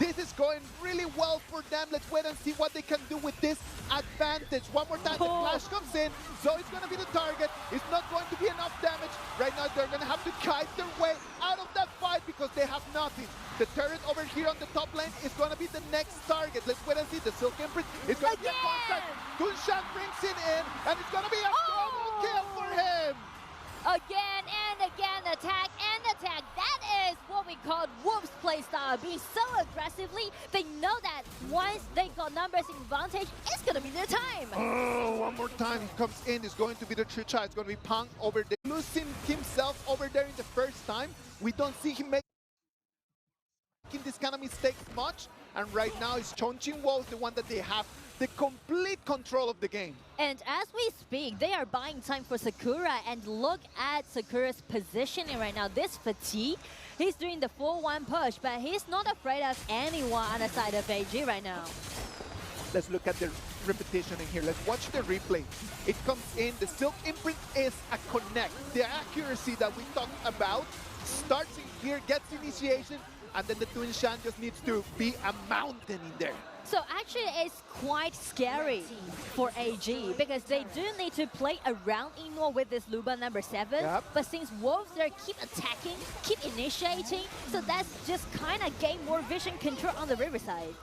[SPEAKER 16] This is going really well for them. Let's wait and see what they can do with this advantage. One more time, the flash comes in. Zoe's going to be the target. It's not going to be enough damage. Right now, they're going to have to kite their way out of that fight because they have nothing. The turret over here on the top lane is going to be the next target. Let's wait and see. The Silk Imprint is going to be a contact. Kunshan brings it in, and it's going to be a double kill for him.
[SPEAKER 15] Again and again, attack and attack. That is what we call Wolves playstyle. Being so aggressively, they know that once they got numbers advantage, it's going to be their time.
[SPEAKER 16] Oh, one more time he comes in. It's going to be the Tricha. It's going to be Pang over there. Losing himself over there in the first time. We don't see him making this kind of mistakes much. And right now, it's Chongqing Wolves, the one that they have the complete control of the game.
[SPEAKER 15] And as we speak, they are buying time for Sakura, and look at Sakura's positioning right now. This fatigue, he's doing the 4-1 push, but he's not afraid of anyone on the side of AG right now.
[SPEAKER 16] Let's look at the repetition in here. Let's watch the replay. It comes in, the Silk Imprint is a connect. The accuracy that we talked about starts in here, gets initiation, and then the Twin Shan just needs to be a mountain in there.
[SPEAKER 15] So actually it's quite scary for AG because they do need to play around Ino with this Luba number 7. But since Wolves are keep attacking, keep initiating, so that's just kind of gain more vision control on the riverside.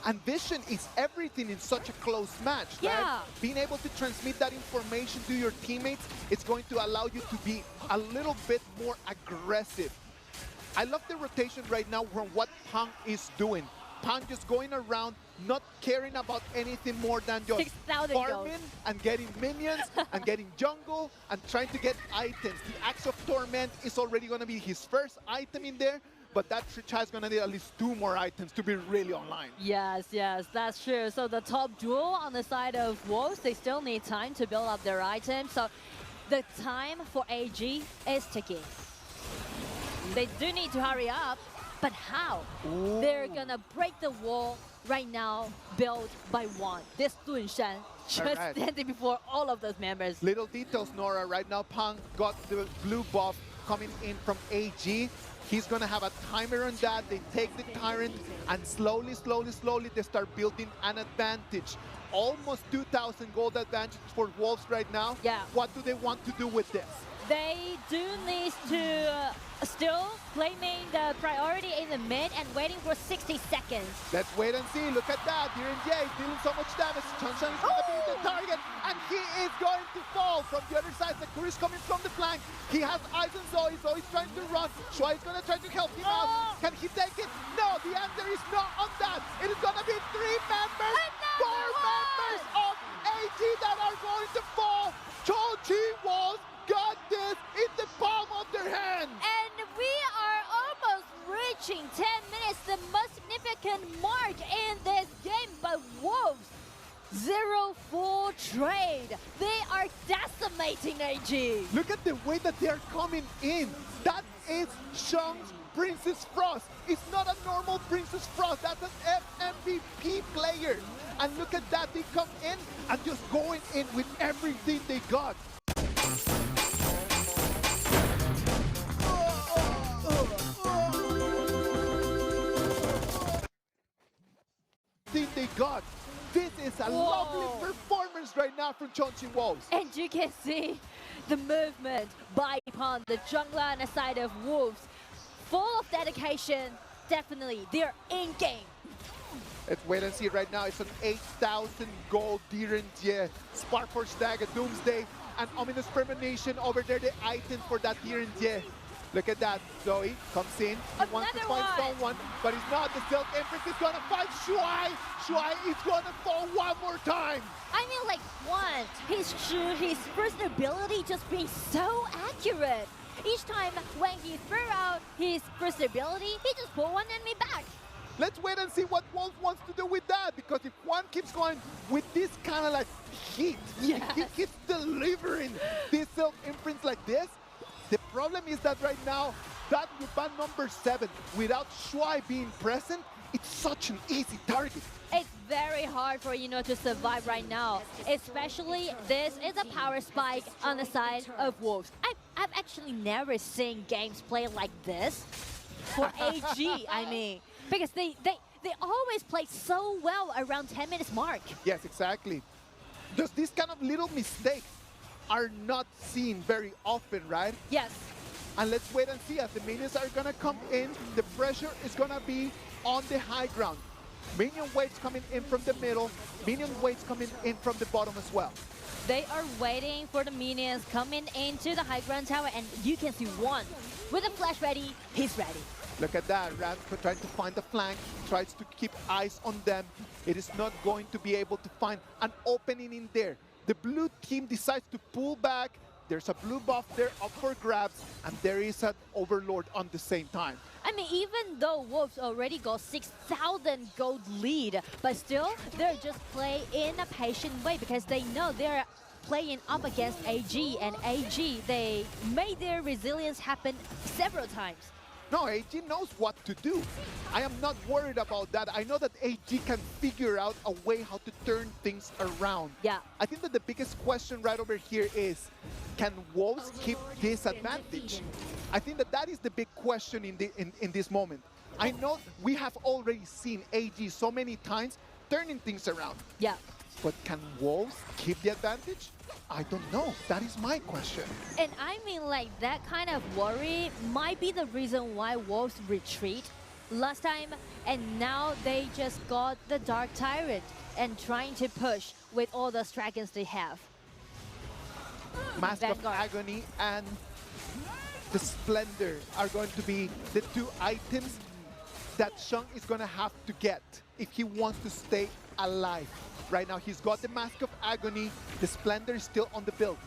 [SPEAKER 16] And vision is everything in such a close match, right? Being able to transmit that information to your teammates, it's going to allow you to be a little bit more aggressive. I love the rotation right now from what Pang is doing. Pang just going around, not caring about anything more than just farming and getting minions and getting jungle and trying to get items. The Axe of Torment is already going to be his first item in there, but that Tricha is going to need at least 2 more items to be really online.
[SPEAKER 15] Yes, that's true. So the top duel on the side of Wolves, they still need time to build up their items. So the time for AG is ticking. They do need to hurry up, but how?
[SPEAKER 16] Ooh.
[SPEAKER 15] They're gonna break the wall right now, built by one. This Dun Shan just standing before all of those members.
[SPEAKER 16] Little details, Nora. Right now, Pang got the blue buff coming in from AG. He's gonna have a timer on that. They take the Tyrant and slowly they start building an advantage. almost 2,000 gold advantage for Wolves right now.
[SPEAKER 15] Yeah.
[SPEAKER 16] What do they want to do with this?
[SPEAKER 15] They do need to still claiming the priority in the mid and waiting for 60 seconds.
[SPEAKER 16] Let's wait and see. Look at that. Diren Jie dealing so much damage. Chanshan is going to be the target, and he is going to fall from the other side. Sakura is coming from the flank. He has eyes on Zoe. Zoe's trying to run. Shuai is going to try to help him out. Can he take it? No, the answer is no on that. It is going to be 3 members, 4 members of AG that are going to fall. Chonchi Wolves got this in the palm of their hand.
[SPEAKER 15] And we are almost reaching 10 minutes, the most significant mark in this game. But Wolves, 0-4 trade. They are decimating AG.
[SPEAKER 16] Look at the way that they are coming in. That is Shang's Princess Frost. It's not a normal Princess Frost. That's an FMVP player. And look at that. They come in and just going in with everything they got. They got. This is a lovely performance right now from Chonchi Wolves.
[SPEAKER 15] And you can see the movement by Pond, the jungler on the side of Wolves. Full of dedication, definitely, they're in game.
[SPEAKER 16] Let's wait and see right now. It's an 8,000 gold Diren Jie, Spark Force Dagger, Doomsday, and Ominous Premonition over there, the item for that Diren Jie. Look at that. Zoe comes in. He wants to find someone, but it's not. The Silk Empress is going to find Shuai. Shuai is going to fall one more time.
[SPEAKER 15] I mean, like, his first ability just being so accurate. Each time when he threw out his first ability, he just pulled one enemy back.
[SPEAKER 16] Let's wait and see what Wolves wants to do with that, because if Juan keeps going with this kind of like heat, he keeps delivering these Silk Imprints like this, the problem is that right now, that weapon number 7, without Shuai being present, it's such an easy target.
[SPEAKER 15] It's very hard for Ino to survive right now, especially this is a power spike on the side of Wolves. I've actually never seen games play like this for AG, I mean, because they always play so well around 10 minutes mark.
[SPEAKER 16] Yes, exactly. Just these kind of little mistakes are not seen very often, right?
[SPEAKER 15] Yes.
[SPEAKER 16] And let's wait and see. As the minions are gonna come in, the pressure is gonna be on the high ground. Minion waves coming in from the middle, minion waves coming in from the bottom as well.
[SPEAKER 15] They are waiting for the minions coming into the high ground tower, and you can see one with a flash ready, he's ready.
[SPEAKER 16] Look at that, Rand trying to find the flank, tries to keep eyes on them. It is not going to be able to find an opening in there. The blue team decides to pull back. There's a blue buff there up for grabs, and there is an Overlord on the same time.
[SPEAKER 15] I mean, even though Wolves already got 6,000 gold lead, but still, they're just playing in a patient way because they know they're playing up against AG, and AG, they made their resilience happen several times.
[SPEAKER 16] No, AG knows what to do. I am not worried about that. I know that AG can figure out a way how to turn things around.
[SPEAKER 15] Yeah.
[SPEAKER 16] I think that the biggest question right over here is, can Wolves keep this advantage? I think that that is the big question in this moment. I know we have already seen AG so many times turning things around.
[SPEAKER 15] Yeah.
[SPEAKER 16] But can Wolves keep the advantage? I don't know. That is my question.
[SPEAKER 15] And I mean, like, that kind of worry might be the reason why Wolves retreat last time, and now they just got the Dark Tyrant and trying to push with all those dragons they have.
[SPEAKER 16] Mask of Agony and the Splendor are going to be the 2 items that Shang is going to have to get if he wants to stay alive. Right now, he's got the Mask of Agony. The Splendor is still on the build.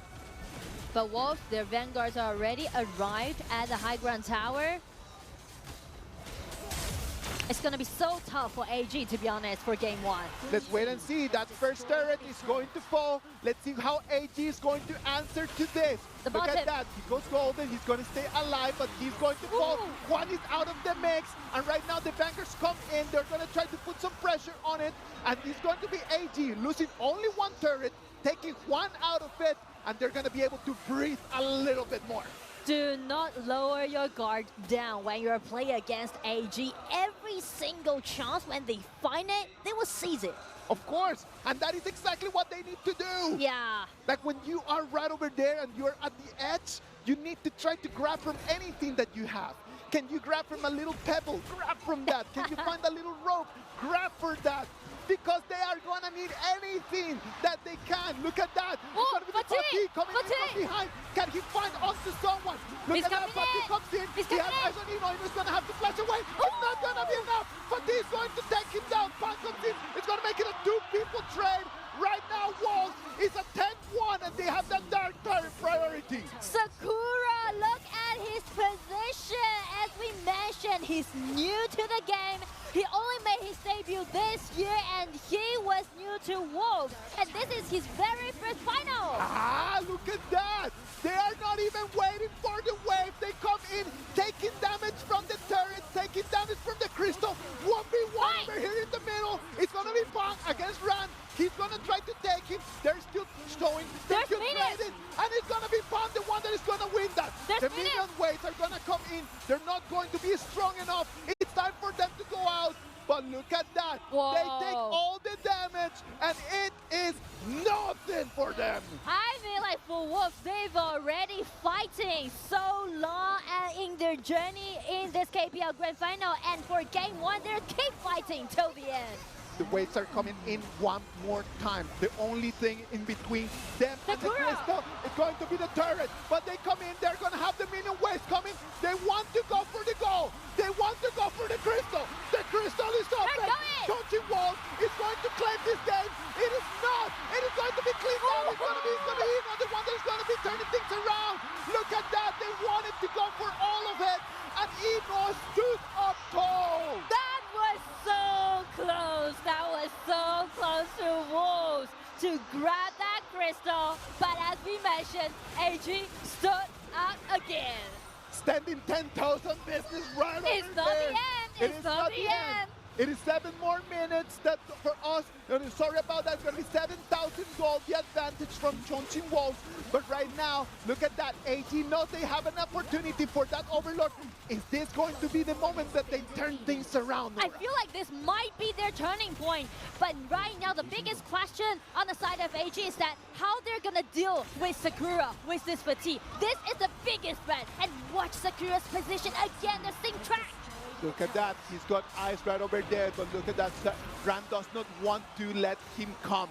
[SPEAKER 15] But Wolves, their Vanguards are already arrived at the high ground tower. It's going to be so tough for AG, to be honest, for game 1.
[SPEAKER 16] Let's wait and see. That first turret is going to fall. Let's see how AG is going to answer to this. Look at that. He goes golden. He's going to stay alive, but he's going to fall. One is out of the mix. And right now, the Bankers come in. They're going to try to put some pressure on it. And it's going to be AG losing only 1 turret, taking 1 out of it. And they're going to be able to breathe a little bit more.
[SPEAKER 15] Do not lower your guard down when you're playing against AG. Every every single chance when they find it, they will seize it.
[SPEAKER 16] Of course, and that is exactly what they need to do.
[SPEAKER 15] Yeah.
[SPEAKER 16] Like when you are right over there and you're at the edge, you need to try to grab from anything that you have. Can you grab from a little pebble? Grab from that. Can you find a little rope? Grab for that. Because they are going to need anything that they can. Look at that.
[SPEAKER 15] Oh,
[SPEAKER 16] Fatih coming in from behind. Can he find onto someone? Look at that. Fatih comes in. He has eyes on Eno. Eno's going to have to flash away. It's not going to be enough. Fatih is going to take him down. Pan comes in. It's going to make it a two-people trade. Right now, Wolves is a 10-1, and they have that dark turret priority.
[SPEAKER 15] Sakura, look at his position. As we mentioned, he's new to the game. He only made his debut this year, and he was new to Wolves. And this is his very first final.
[SPEAKER 16] Ah, look at that. They are not even waiting for the wave. They come in, taking damage from the turret, taking damage from the crystal. 1v1 over here in the middle. It's going to be Pong against Ran. He's going to try to take him. They're still showing. They're still trading. And it's going to be Pong, the one that is going to win that. The minion waves are going to come in. They're not going to be strong enough. It's time for them to go out. But look at that.
[SPEAKER 15] Whoa.
[SPEAKER 16] They take all the damage, and it is nothing for them.
[SPEAKER 15] I mean, like, for Wolves, they've already fighting so long in their journey in this KPL Grand Final. And for Game 1, they're keep fighting till the end.
[SPEAKER 16] The waves are coming in one more time. The only thing in between them and the crystal is going to be the turret. But they come in, they're going to have the minion waves coming. They want to go for the goal. They want to go for the crystal. The crystal is open. Coaching Wolves is going to claim this game. It is not. It is going to be cleaned out. It's going to be Eno, the one that is going to be turning things around. Look at that. They wanted to go for all of it. And Eno stood up tall.
[SPEAKER 15] That was so close. That was so close to Wolves to grab that crystal. But as we mentioned, AG stood up again.
[SPEAKER 16] Standing 10,000 business right over there.
[SPEAKER 15] It's not the end. It's not the end.
[SPEAKER 16] It is 7 more minutes that for us. Sorry about that. It's going to be 7,000 gold. The advantage from Chongqing Wolves. But right now, look at that. AG knows they have an opportunity for that Overlord. Is this going to be the moment that they turn things around?
[SPEAKER 15] I feel like this might be their turning point. But right now, the biggest question on the side of AG is that how they're going to deal with Sakura, with this fatigue. This is the biggest threat. And watch Sakura's position again, the same track.
[SPEAKER 16] Look at that. He's got eyes right over there. But look at that. Ran does not want to let him come.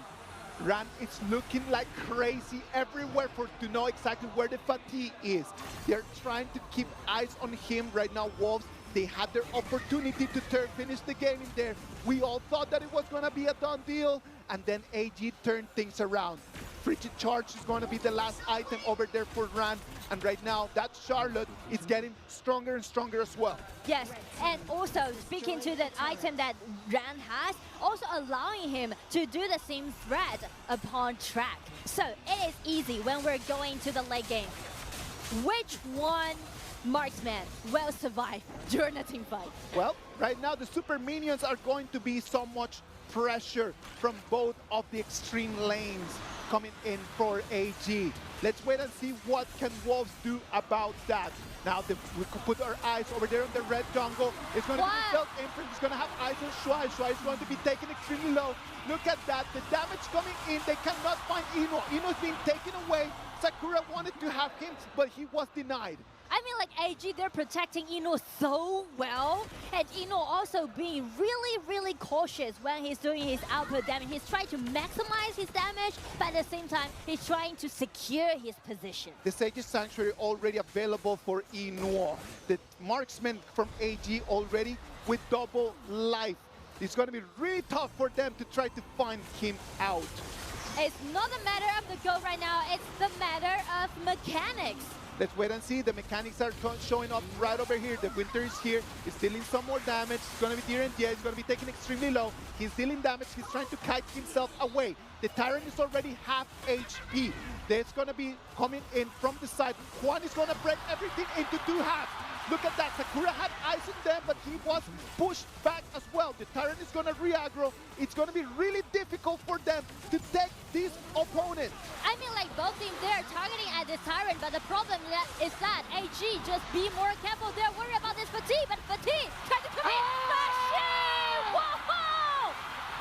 [SPEAKER 16] Ran is looking like crazy everywhere to know exactly where the fatigue is. They're trying to keep eyes on him right now, Wolves. They had their opportunity to finish the game in there. We all thought that it was going to be a done deal. And then AG turned things around. Frigid Charge is going to be the last item over there for Ran. And right now, that Charlotte is getting stronger and stronger as well.
[SPEAKER 15] Yes, and also speaking to that item that Ran has, also allowing him to do the same threat upon track. So it is easy when we're going to the late game. Which one marksman will survive during a team fight?
[SPEAKER 16] Well, right now the super minions are going to be so much pressure from both of the extreme lanes coming in for AG. Let's wait and see what can Wolves do about that. Now we could put our eyes over there on the red jungle. It's going to be the Stealth Imprint. It's going to have eyes on Shuai. Shuai is going to be taken extremely low. Look at that. The damage coming in. They cannot find Eno. Eno's being taken away. Sakura wanted to have him, but he was denied.
[SPEAKER 15] I mean, like, AG, they're protecting Eno so well. And Eno also being really, really cautious when he's doing his output damage. He's trying to maximize his damage, but at the same time, he's trying to secure his position.
[SPEAKER 16] The Sage's Sanctuary already available for Eno. The marksman from AG already with double life. It's going to be really tough for them to try to find him out.
[SPEAKER 15] It's not a matter of the goal right now. It's the matter of mechanics.
[SPEAKER 16] Let's wait and see. The mechanics are showing up right over here. The Winter is here. He's dealing some more damage. It's going to be Deer, he's going to be taken extremely low. He's dealing damage. He's trying to kite himself away. The Tyrant is already half HP. That's going to be coming in from the side. Juan is going to break everything into two halves. Look at that. Sakura had eyes on them, but he was pushed back as well. The Tyrant is going to re-aggro. It's going to be really difficult for them to take this opponent.
[SPEAKER 15] I mean, like, both teams, they're targeting at this Tyrant, but the problem is that AG, just be more careful. They're worried about this Fatigue, but Fatigue trying to come in.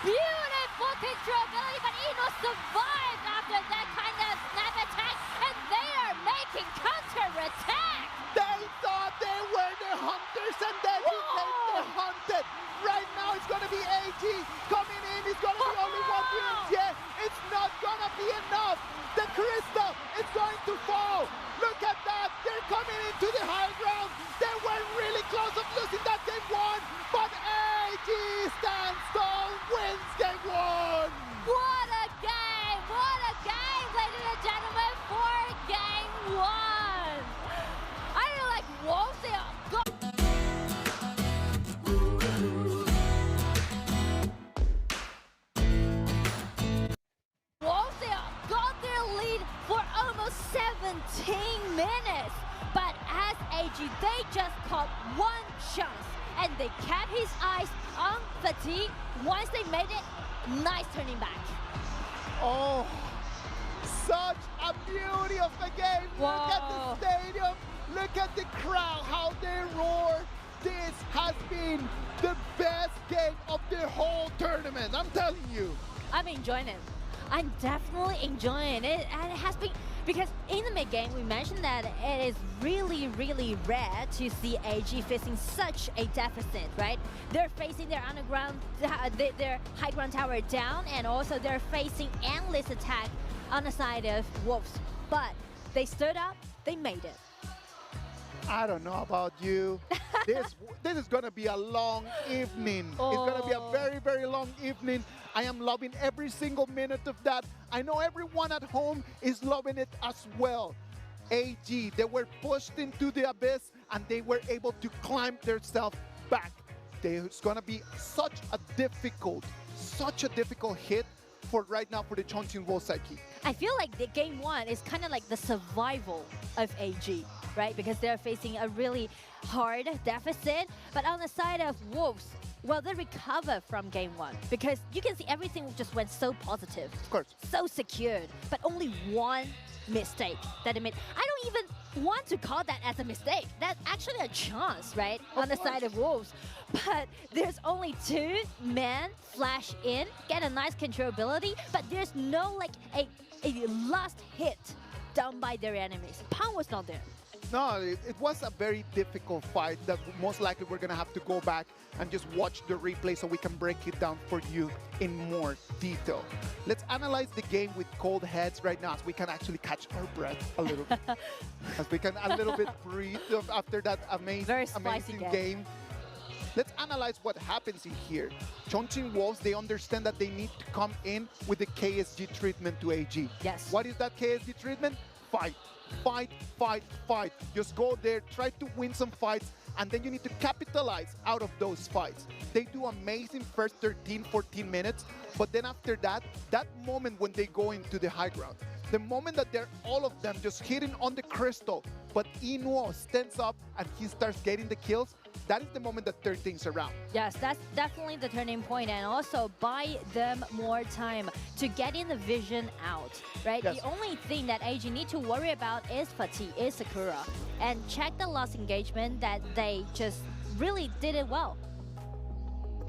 [SPEAKER 15] Beautiful controllability, but Eno survived after that kind of snap attack, and they are making counter-attack!
[SPEAKER 16] They thought they were the hunters, and then became the hunted! Right now it's gonna be AG coming in, it's gonna be only one Militia! It's not gonna be enough! The crystal is going to fall! Look at that! They're coming into the high ground! They were really close of losing that game one, but AG stands tall, wins game one!
[SPEAKER 15] What a game! What a game, ladies and gentlemen, for game one! I feel like Wolves, they are got their lead for almost 17 minutes. But as AG, they just caught one chance, and they kept his eyes on Fatigue. Once they made it, nice turning back.
[SPEAKER 16] Oh, such a beauty of a game.
[SPEAKER 15] Whoa.
[SPEAKER 16] Look at the stadium. Look at the crowd, how they roar. This has been the best game of the whole tournament. I'm telling you.
[SPEAKER 15] I'm enjoying it. I'm definitely enjoying it, and it has been, because in the mid-game, we mentioned that it is really, really rare to see AG facing such a deficit, right? They're facing their underground, their high ground tower down, and also they're facing endless attack on the side of Wolves. But they stood up, they made it.
[SPEAKER 16] I don't know about you. This is gonna be a long evening.
[SPEAKER 15] Oh.
[SPEAKER 16] It's gonna be a very, very long evening. I am loving every single minute of that. I know everyone at home is loving it as well. AG, they were pushed into the abyss and they were able to climb themselves back. It's gonna be such a difficult hit for right now for the Chongqing Wolves psyche.
[SPEAKER 15] I feel like the game one is kind of like the survival of AG, right? Because they're facing a really hard deficit. But on the side of Wolves, well, they recover from game one because you can see everything just went so positive.
[SPEAKER 16] Of course.
[SPEAKER 15] So secured, but only one mistake that they made. I don't even want to call that as a mistake. That's actually a chance, right? On the side of Wolves. But there's only 2 men flash in, get a nice controllability, but there's no like a last hit done by their enemies. Pound was not there.
[SPEAKER 16] No, it was a very difficult fight that most likely we're going to have to go back and just watch the replay so we can break it down for you in more detail. Let's analyze the game with cold heads right now, so we can actually catch our breath a little bit. As we can a little bit breathe after that amazing game. Let's analyze what happens in here. Chongqing Wolves, they understand that they need to come in with the KSG treatment to AG.
[SPEAKER 15] Yes.
[SPEAKER 16] What is that KSG treatment? Fight. Fight, fight, fight. Just go there, try to win some fights, and then you need to capitalize out of those fights. They do amazing first 13, 14 minutes, but then after that, that moment when they go into the high ground, the moment that they're all of them just hitting on the crystal, but Inuo stands up and he starts getting the kills, that is the moment that turns things around.
[SPEAKER 15] Yes, that's definitely the turning point, and also buy them more time to get in the vision out, right?
[SPEAKER 16] Yes.
[SPEAKER 15] The only thing that AG need to worry about is Fatigue, is Sakura, and check the last engagement that they just really did it well.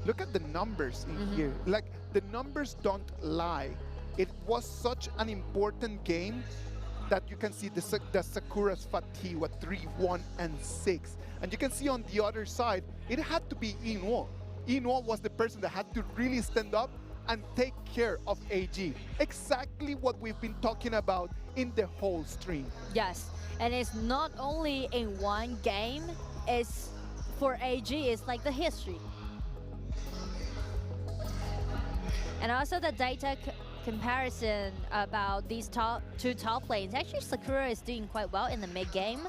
[SPEAKER 16] Look at the numbers in here. Like, the numbers don't lie. It was such an important game that you can see the Sakura's Fatigue with 3, 1, and 6. And you can see on the other side, it had to be Inuo. Inuo was the person that had to really stand up and take care of AG. Exactly what we've been talking about in the whole stream.
[SPEAKER 15] Yes, and it's not only in one game, it's for AG, it's like the history. And also the data comparison about these two top lanes. Actually, Sakura is doing quite well in the mid game,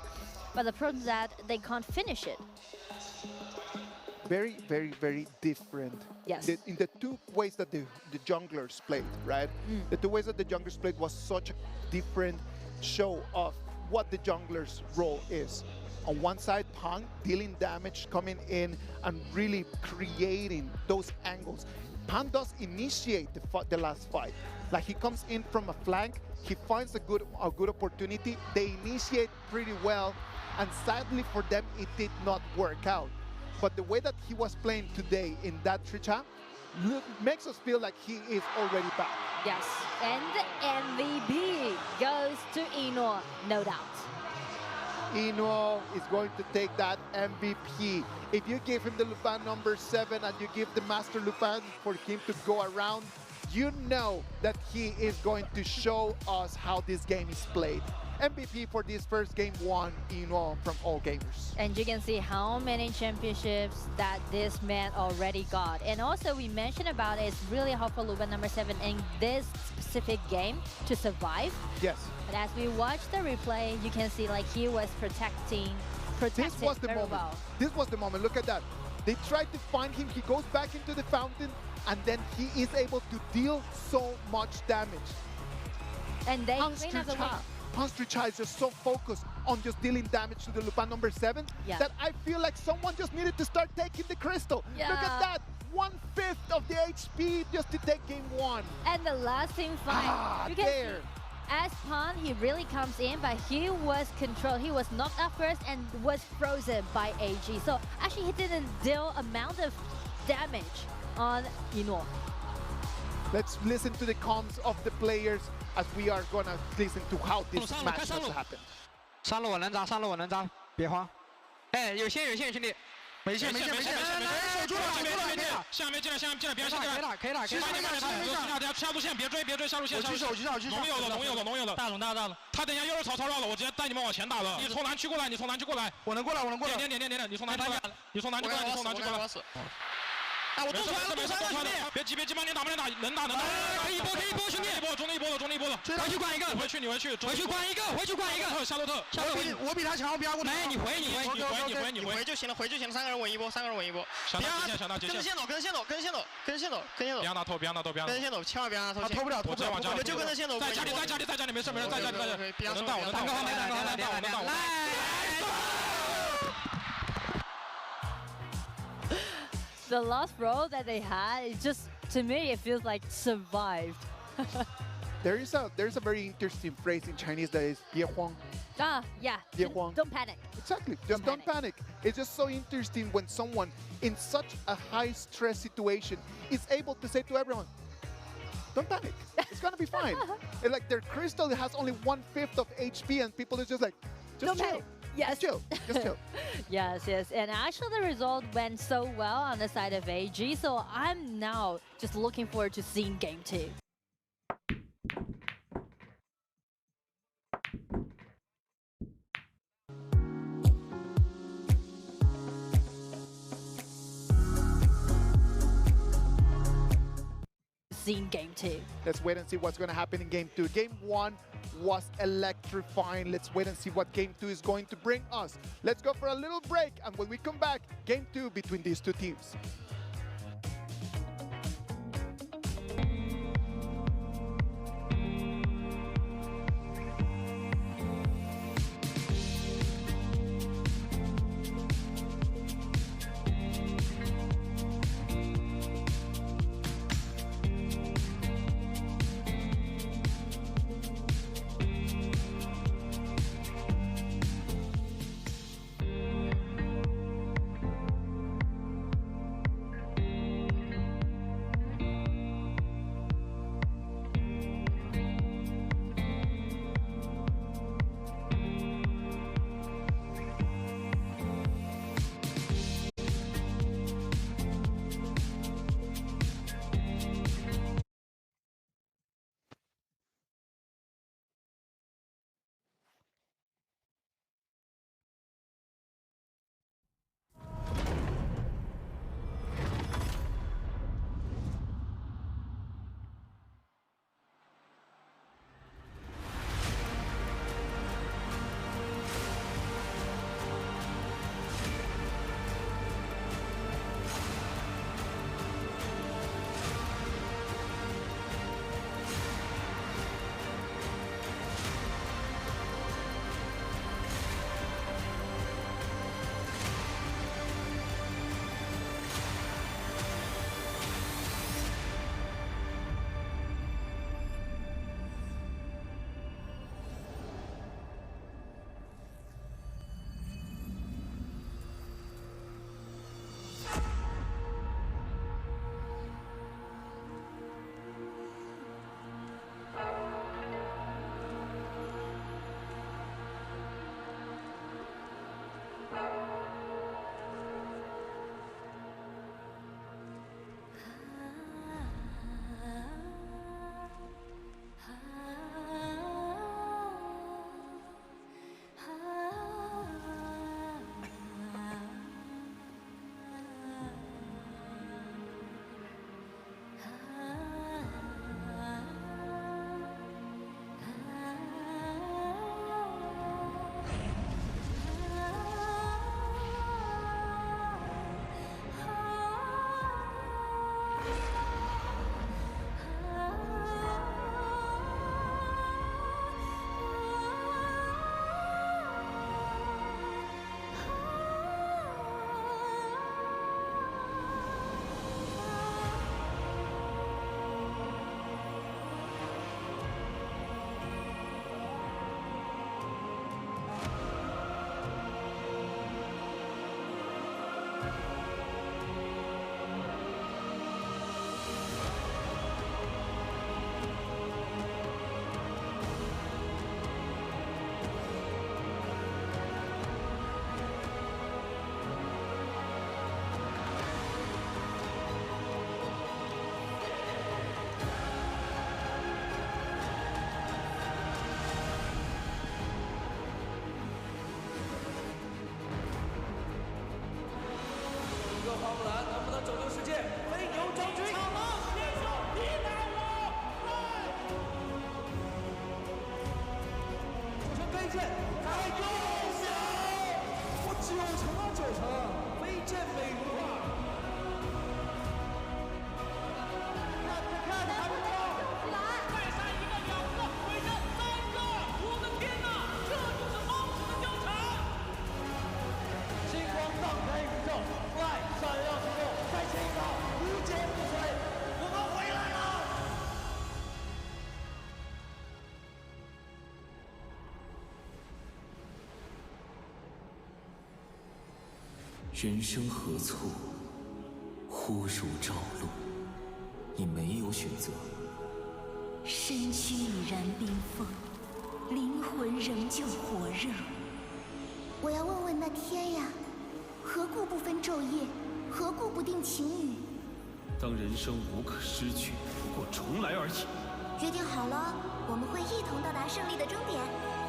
[SPEAKER 15] but the problem is that they can't finish it.
[SPEAKER 16] Very, very, very different.
[SPEAKER 15] Yes.
[SPEAKER 16] In the 2 ways that the junglers played, right? The 2 ways that the junglers played was such a different show of what the jungler's role is. On one side, Pang dealing damage, coming in and really creating those angles. Pan does initiate the last fight. Like, he comes in from a flank, he finds a good opportunity, they initiate pretty well, and sadly for them, it did not work out. But the way that he was playing today in that Tricha, makes us feel like he is already back.
[SPEAKER 15] Yes, and the MVP goes to Ino, no doubt.
[SPEAKER 16] Ino is going to take that MVP. If you give him the Lupin number 7 and you give the Master Lupin for him to go around, you know that he is going to show us how this game is played. MVP for this first game 1, Ino from All Gamers.
[SPEAKER 15] And you can see how many championships that this man already got. And also we mentioned about it's really hard for Lupin number 7 in this specific game to survive.
[SPEAKER 16] Yes.
[SPEAKER 15] But as we watch the replay, you can see like he was protecting
[SPEAKER 16] this was the
[SPEAKER 15] very
[SPEAKER 16] moment.
[SPEAKER 15] well.
[SPEAKER 16] This was the moment. Look at that. They tried to find him. He goes back into the fountain, and then he is able to deal so much damage.
[SPEAKER 15] And they win as a win.
[SPEAKER 16] Monster Cha is just so focused on just dealing damage to the Lupin number 7 that I feel like someone just needed to start taking the crystal.
[SPEAKER 15] Yeah.
[SPEAKER 16] Look at that. 1/5 of the HP just to take game 1.
[SPEAKER 15] And the last team fight. You can see as Pan, he really comes in, but he was controlled. He was knocked out first and was frozen by AG. So actually he didn't deal amount of damage on Ino.
[SPEAKER 16] Let's listen to the comms of the players as we are gonna listen to how this match has happened.
[SPEAKER 18] 上路我能砸，上路我能砸，别慌。哎，有线，兄弟。没线，守住了，
[SPEAKER 11] 下面进来，别下进来。
[SPEAKER 18] 可以打。
[SPEAKER 11] 下路线别追，下路线。
[SPEAKER 18] 我去守。
[SPEAKER 11] 龙有的。大龙。他等一下又是曹操绕了，我直接带你们往前打了。你从南区过来。
[SPEAKER 18] 我能过来。
[SPEAKER 11] 点，你从南区过来。啊！我中传了！别急，你打，能打！可以一波，兄弟！中了一波了！回去灌一个！回去灌一个！夏洛特！
[SPEAKER 18] 我比他强，不要过来！
[SPEAKER 11] 你回！
[SPEAKER 18] 你回就行了，3个人稳一波。
[SPEAKER 11] 想到极限！
[SPEAKER 18] 跟线走！
[SPEAKER 11] 别让他偷！
[SPEAKER 18] 跟线走，千万别让他偷！
[SPEAKER 11] 他偷不了！我
[SPEAKER 18] 就跟着线走。
[SPEAKER 11] 在家里，没事，在家里。我能打！来！The
[SPEAKER 15] last roll that they had, it just, to me, it feels like survived.
[SPEAKER 16] There's a very interesting phrase in Chinese that is 别慌.
[SPEAKER 15] Yeah. Don't panic.
[SPEAKER 16] Exactly. Just don't panic. It's just so interesting when someone in such a high stress situation is able to say to everyone, don't panic. It's gonna be fine. And like their crystal has only 1/5 of HP and people are just like, just chill.
[SPEAKER 15] Panic. Yes.
[SPEAKER 16] Just chill.
[SPEAKER 15] Yes. And actually the result went so well on the side of AG, so I'm now just looking forward to seeing game 2. Seeing game 2.
[SPEAKER 16] Let's wait and see what's going to happen in game 2. Game 1 was electrifying. Let's wait and see what game 2 is going to bring us. Let's go for a little break, and when we come back, game 2 between these two teams.
[SPEAKER 14] 场飞健美文化。
[SPEAKER 11] 再上一个2个，对阵3个，我的天哪，这就是梦之的教场！
[SPEAKER 14] 星光荡开宇宙，爱闪耀星空，在前一道无坚不摧，我们回来了。
[SPEAKER 5] 人生何处，忽如朝露。你没有选择。
[SPEAKER 4] 身躯已然冰封，灵魂仍旧火热。我要问问那天呀，何故不分昼夜？何故不定晴雨？
[SPEAKER 5] 当人生无可失去，不过重来而已。
[SPEAKER 4] 约定好了，我们会一同到达胜利的终点。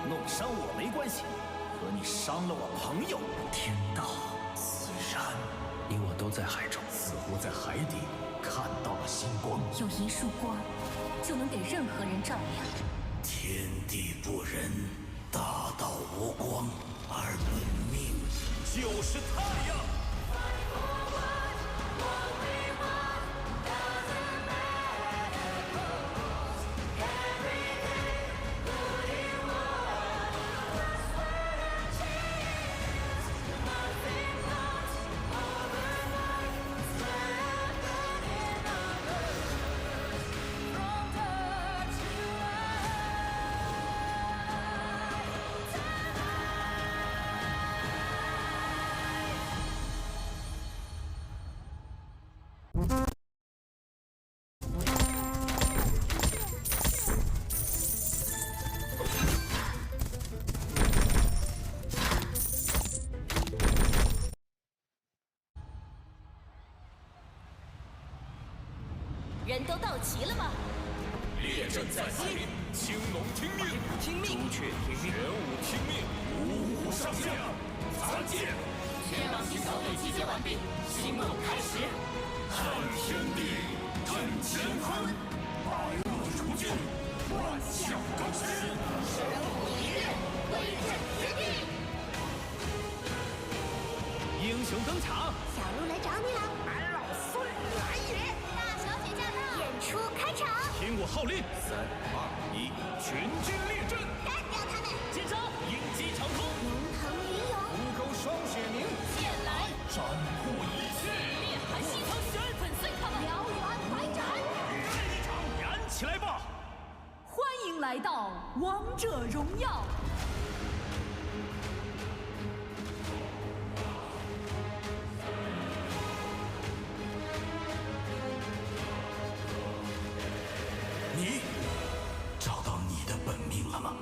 [SPEAKER 5] 弄伤我没关系，可你伤了我朋友。天道自然，你我都在海中，似乎在海底看到了星光。
[SPEAKER 4] 有一束光，就能给任何人照亮。
[SPEAKER 14] 天地不仁，大道无光，而本命就是太阳。
[SPEAKER 4] 人都到齐了吗？
[SPEAKER 14] 列阵在即，青龙听命，
[SPEAKER 4] 听命，
[SPEAKER 14] 朱雀听命，玄武听命，五虎上将，参见。
[SPEAKER 4] 天王星小队集结完毕，行动开始。
[SPEAKER 14] 撼天地，震乾坤，百恶除尽，万象更新。
[SPEAKER 4] 神武一日，威震天地。
[SPEAKER 5] 英雄登场，
[SPEAKER 4] 小鹿来找你了。
[SPEAKER 14] 俺老孙来也！
[SPEAKER 4] 大小姐驾到，演出开场。
[SPEAKER 5] 听我号令，3、2、1，全军列阵，
[SPEAKER 4] 干掉他们！
[SPEAKER 5] 接招，鹰击长空，
[SPEAKER 4] 龙腾云涌，
[SPEAKER 14] 虎口双血鸣，
[SPEAKER 4] 剑来
[SPEAKER 14] 斩破一切，
[SPEAKER 4] 烈寒西城，粉碎他们，燎原怀斩。
[SPEAKER 14] 这一场燃起来吧！
[SPEAKER 6] 欢迎来到王者荣耀。
[SPEAKER 14] 你找到你的本命了吗？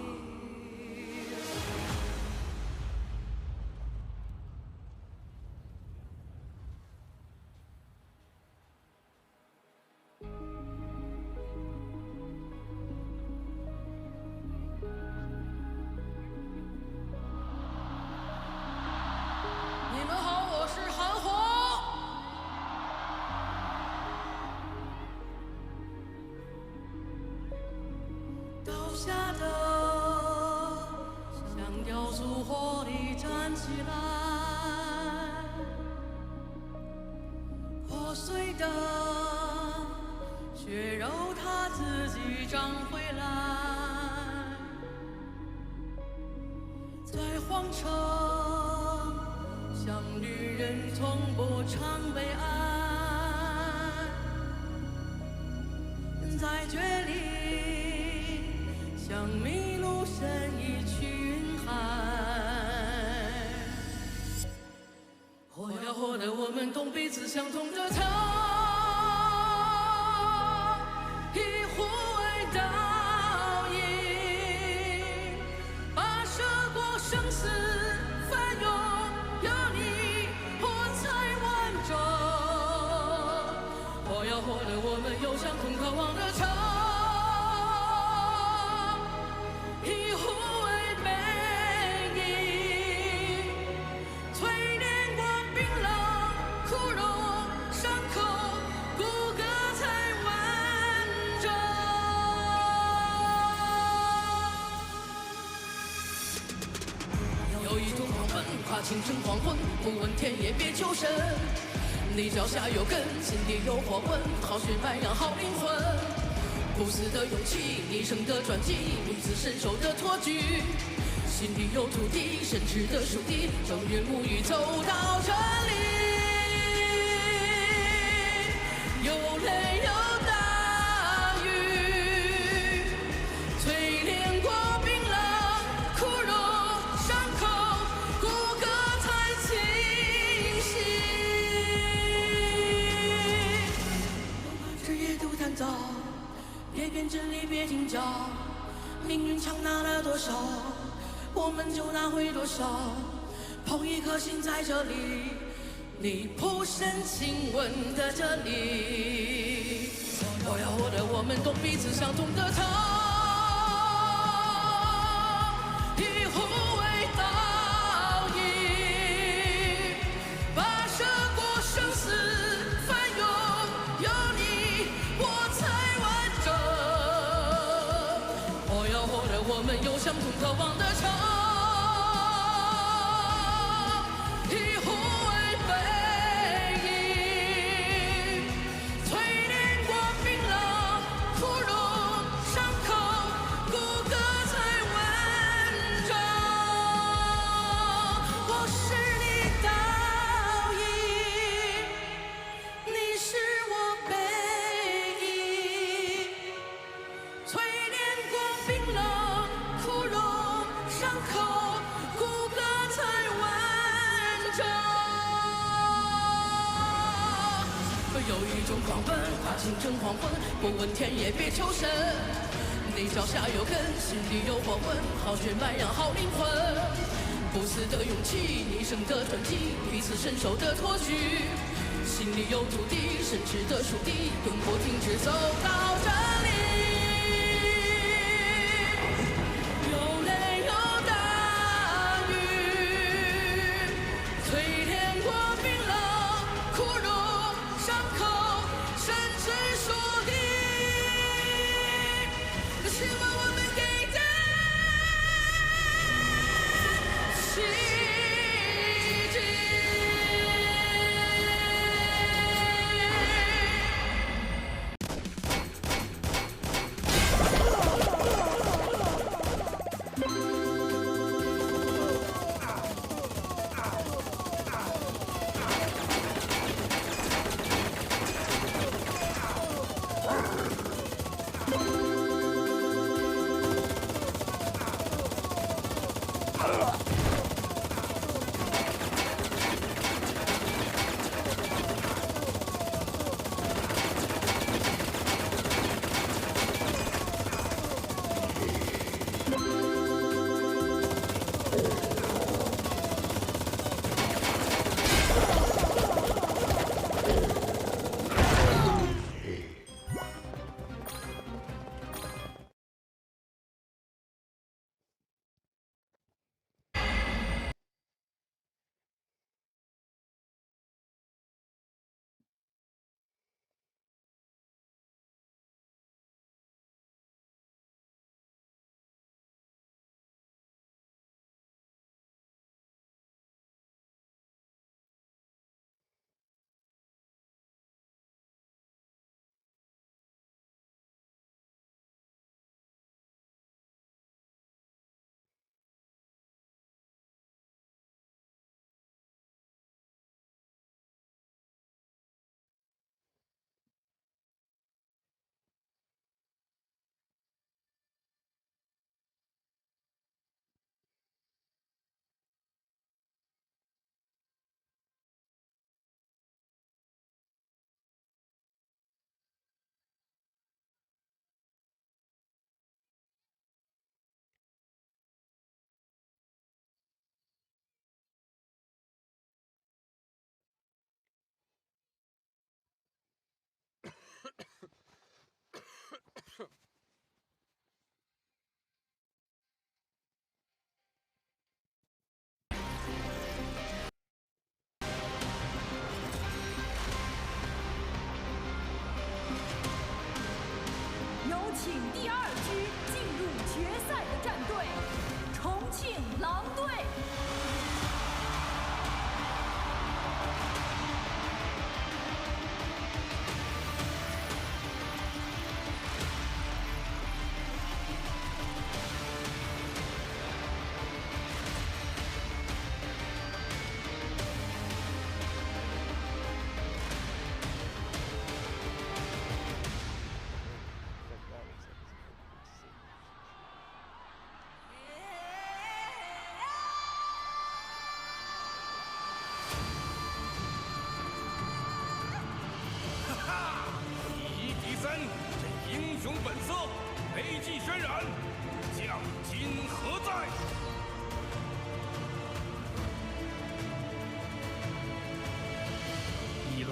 [SPEAKER 6] 你们好，我是韩红。倒下的像雕塑火里站起来，破碎的血肉它自己长回来，在皇城像女人从不常悲哀，在绝里像迷路身已去云海。活呀活的我们懂彼此相同的疼，以护为导引，跋涉过生死翻涌，有你我才完整。活呀活的我们有相同渴望的城，怕清晨黄昏，不问天也别求神。你脚下有根，心底有火纹，好血脉养好灵魂。不死的勇气，一生的传奇，女子身手的托举。心里有土地，深挚的属地，正月沐浴走到这里。有泪有大雨，淬炼过冰冷枯荣伤口，骨骼才清晰。日夜都弹奏，别变真理，别计较，命运强大了多少，我们就拿回多少。捧一颗心在这里，你扑身亲吻的这里，我要我的我们懂彼此相同的疼，以护卫倒影，跋涉过生死翻涌，有你我才完整。我要我的我们有相同渴望的城。有一种狂奔，怕清晨黄昏，不问天也别求神。你脚下有根，心里有火纹，好血脉养好灵魂。不死的勇气，一生的传奇，彼此伸手的托举。心里有土地，深挚的属地，永不停止走到这里。有泪有大雨，淬炼过冰冷枯荣伤口，深知属地，是我们给的奇迹。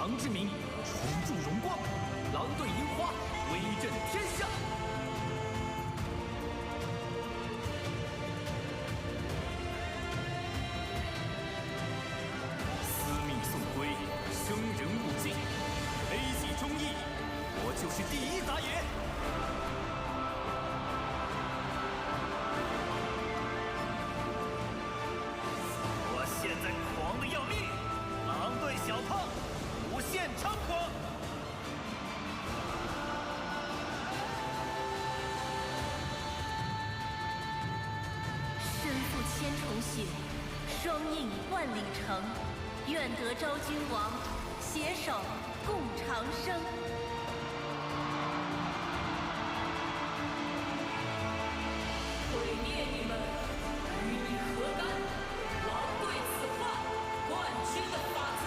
[SPEAKER 5] 堂之名，重铸荣光。狼队樱花，威震天下。司命送归，生人勿近。悲喜忠义，我就是第一打野。我现在狂的要命，狼队小胖无限猖狂。
[SPEAKER 4] 身负千重血，双印万里城。愿得昭君王，携手共长生。
[SPEAKER 6] 毁灭你们，与你何干？狼队此话，冠军的法则。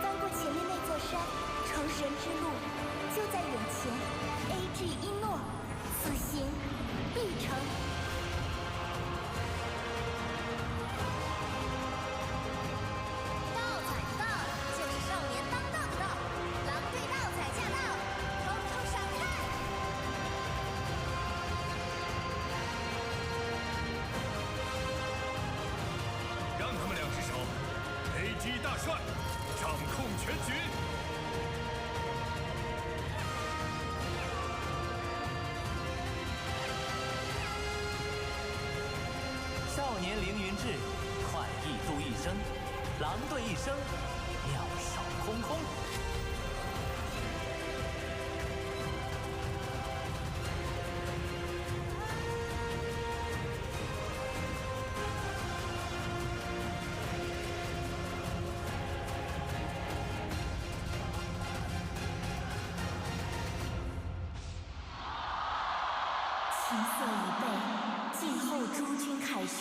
[SPEAKER 4] 翻过前面那座山，成神之路就在眼前。AG 一诺，此行必成。盗采的盗，就是少年当道的道。狼队盗采驾到，冲冲赏看！
[SPEAKER 5] 让他们两只手 ，AG 大帅掌控全局。少年凌云志，快意度一生，狼队一生，妙手空空。
[SPEAKER 4] 琴瑟已备，静候诸君凯旋。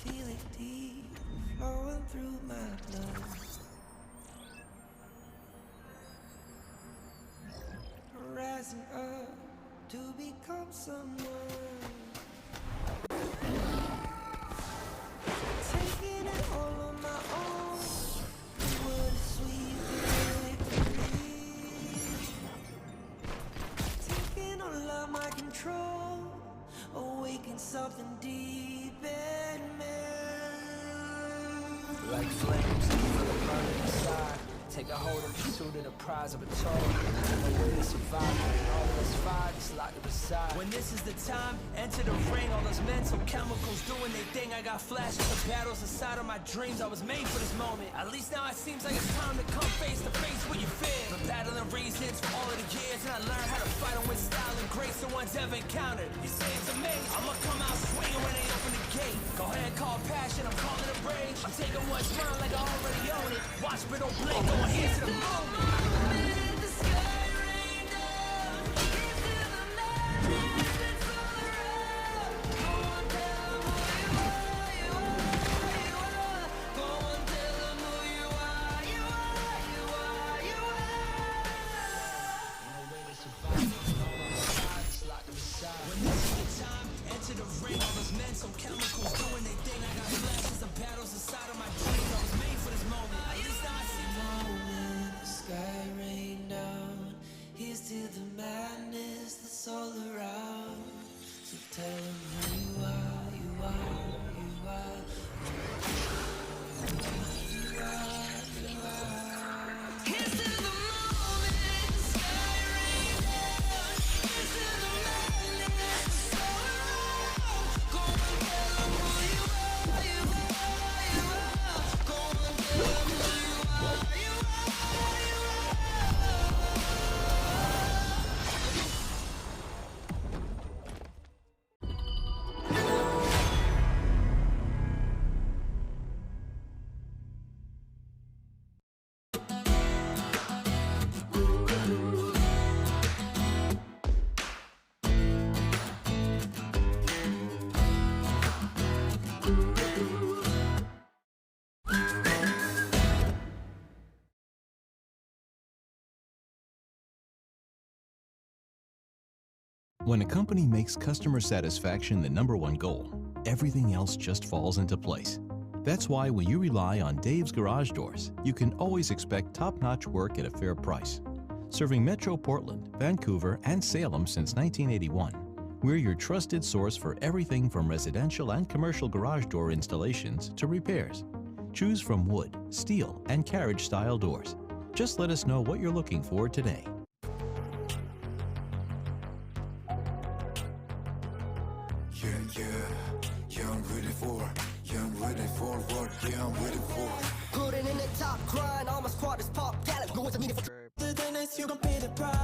[SPEAKER 19] Feel it deep flowing through my blood. Rising up to become someone. Taking it all on my own. What a sweet victory. Taking all of my control. Awaken something deep in me.
[SPEAKER 20] Like flames, feel the burning inside. Take a hold and pursuit of the prize of a toll. No way to survive, all of us fight, it's locked up aside.
[SPEAKER 19] When this is the time, enter the ring. All those mental chemicals doing their thing. I got flashes of battles inside of my dreams. I was made for this moment. At least now it seems like it's time to come face to face with your fear. Been battling reasons for all of the years, and I learned how to fight them with style and grace. The ones ever encountered. You say it's amazing. I'ma come out swinging when they open the gate. Go ahead, call passion. I'm calling it rage. I'm taking what's mine like I already own it. Watch but don't blink. Going here to the moment.
[SPEAKER 21] When a company makes customer satisfaction the #1 goal, everything else just falls into place. That's why when you rely on Dave's Garage Doors, you can always expect top-notch work at a fair price. Serving Metro Portland, Vancouver, and Salem since 1981, we're your trusted source for everything from residential and commercial garage door installations to repairs. Choose from wood, steel, and carriage-style doors. Just let us know what you're looking for today.
[SPEAKER 14] Yeah, I'm ready for what, yeah, I'm ready for it. Putting in the top, grind, all my squad is pop, yeah, let's go with the meeting for the next you gon' pay the price.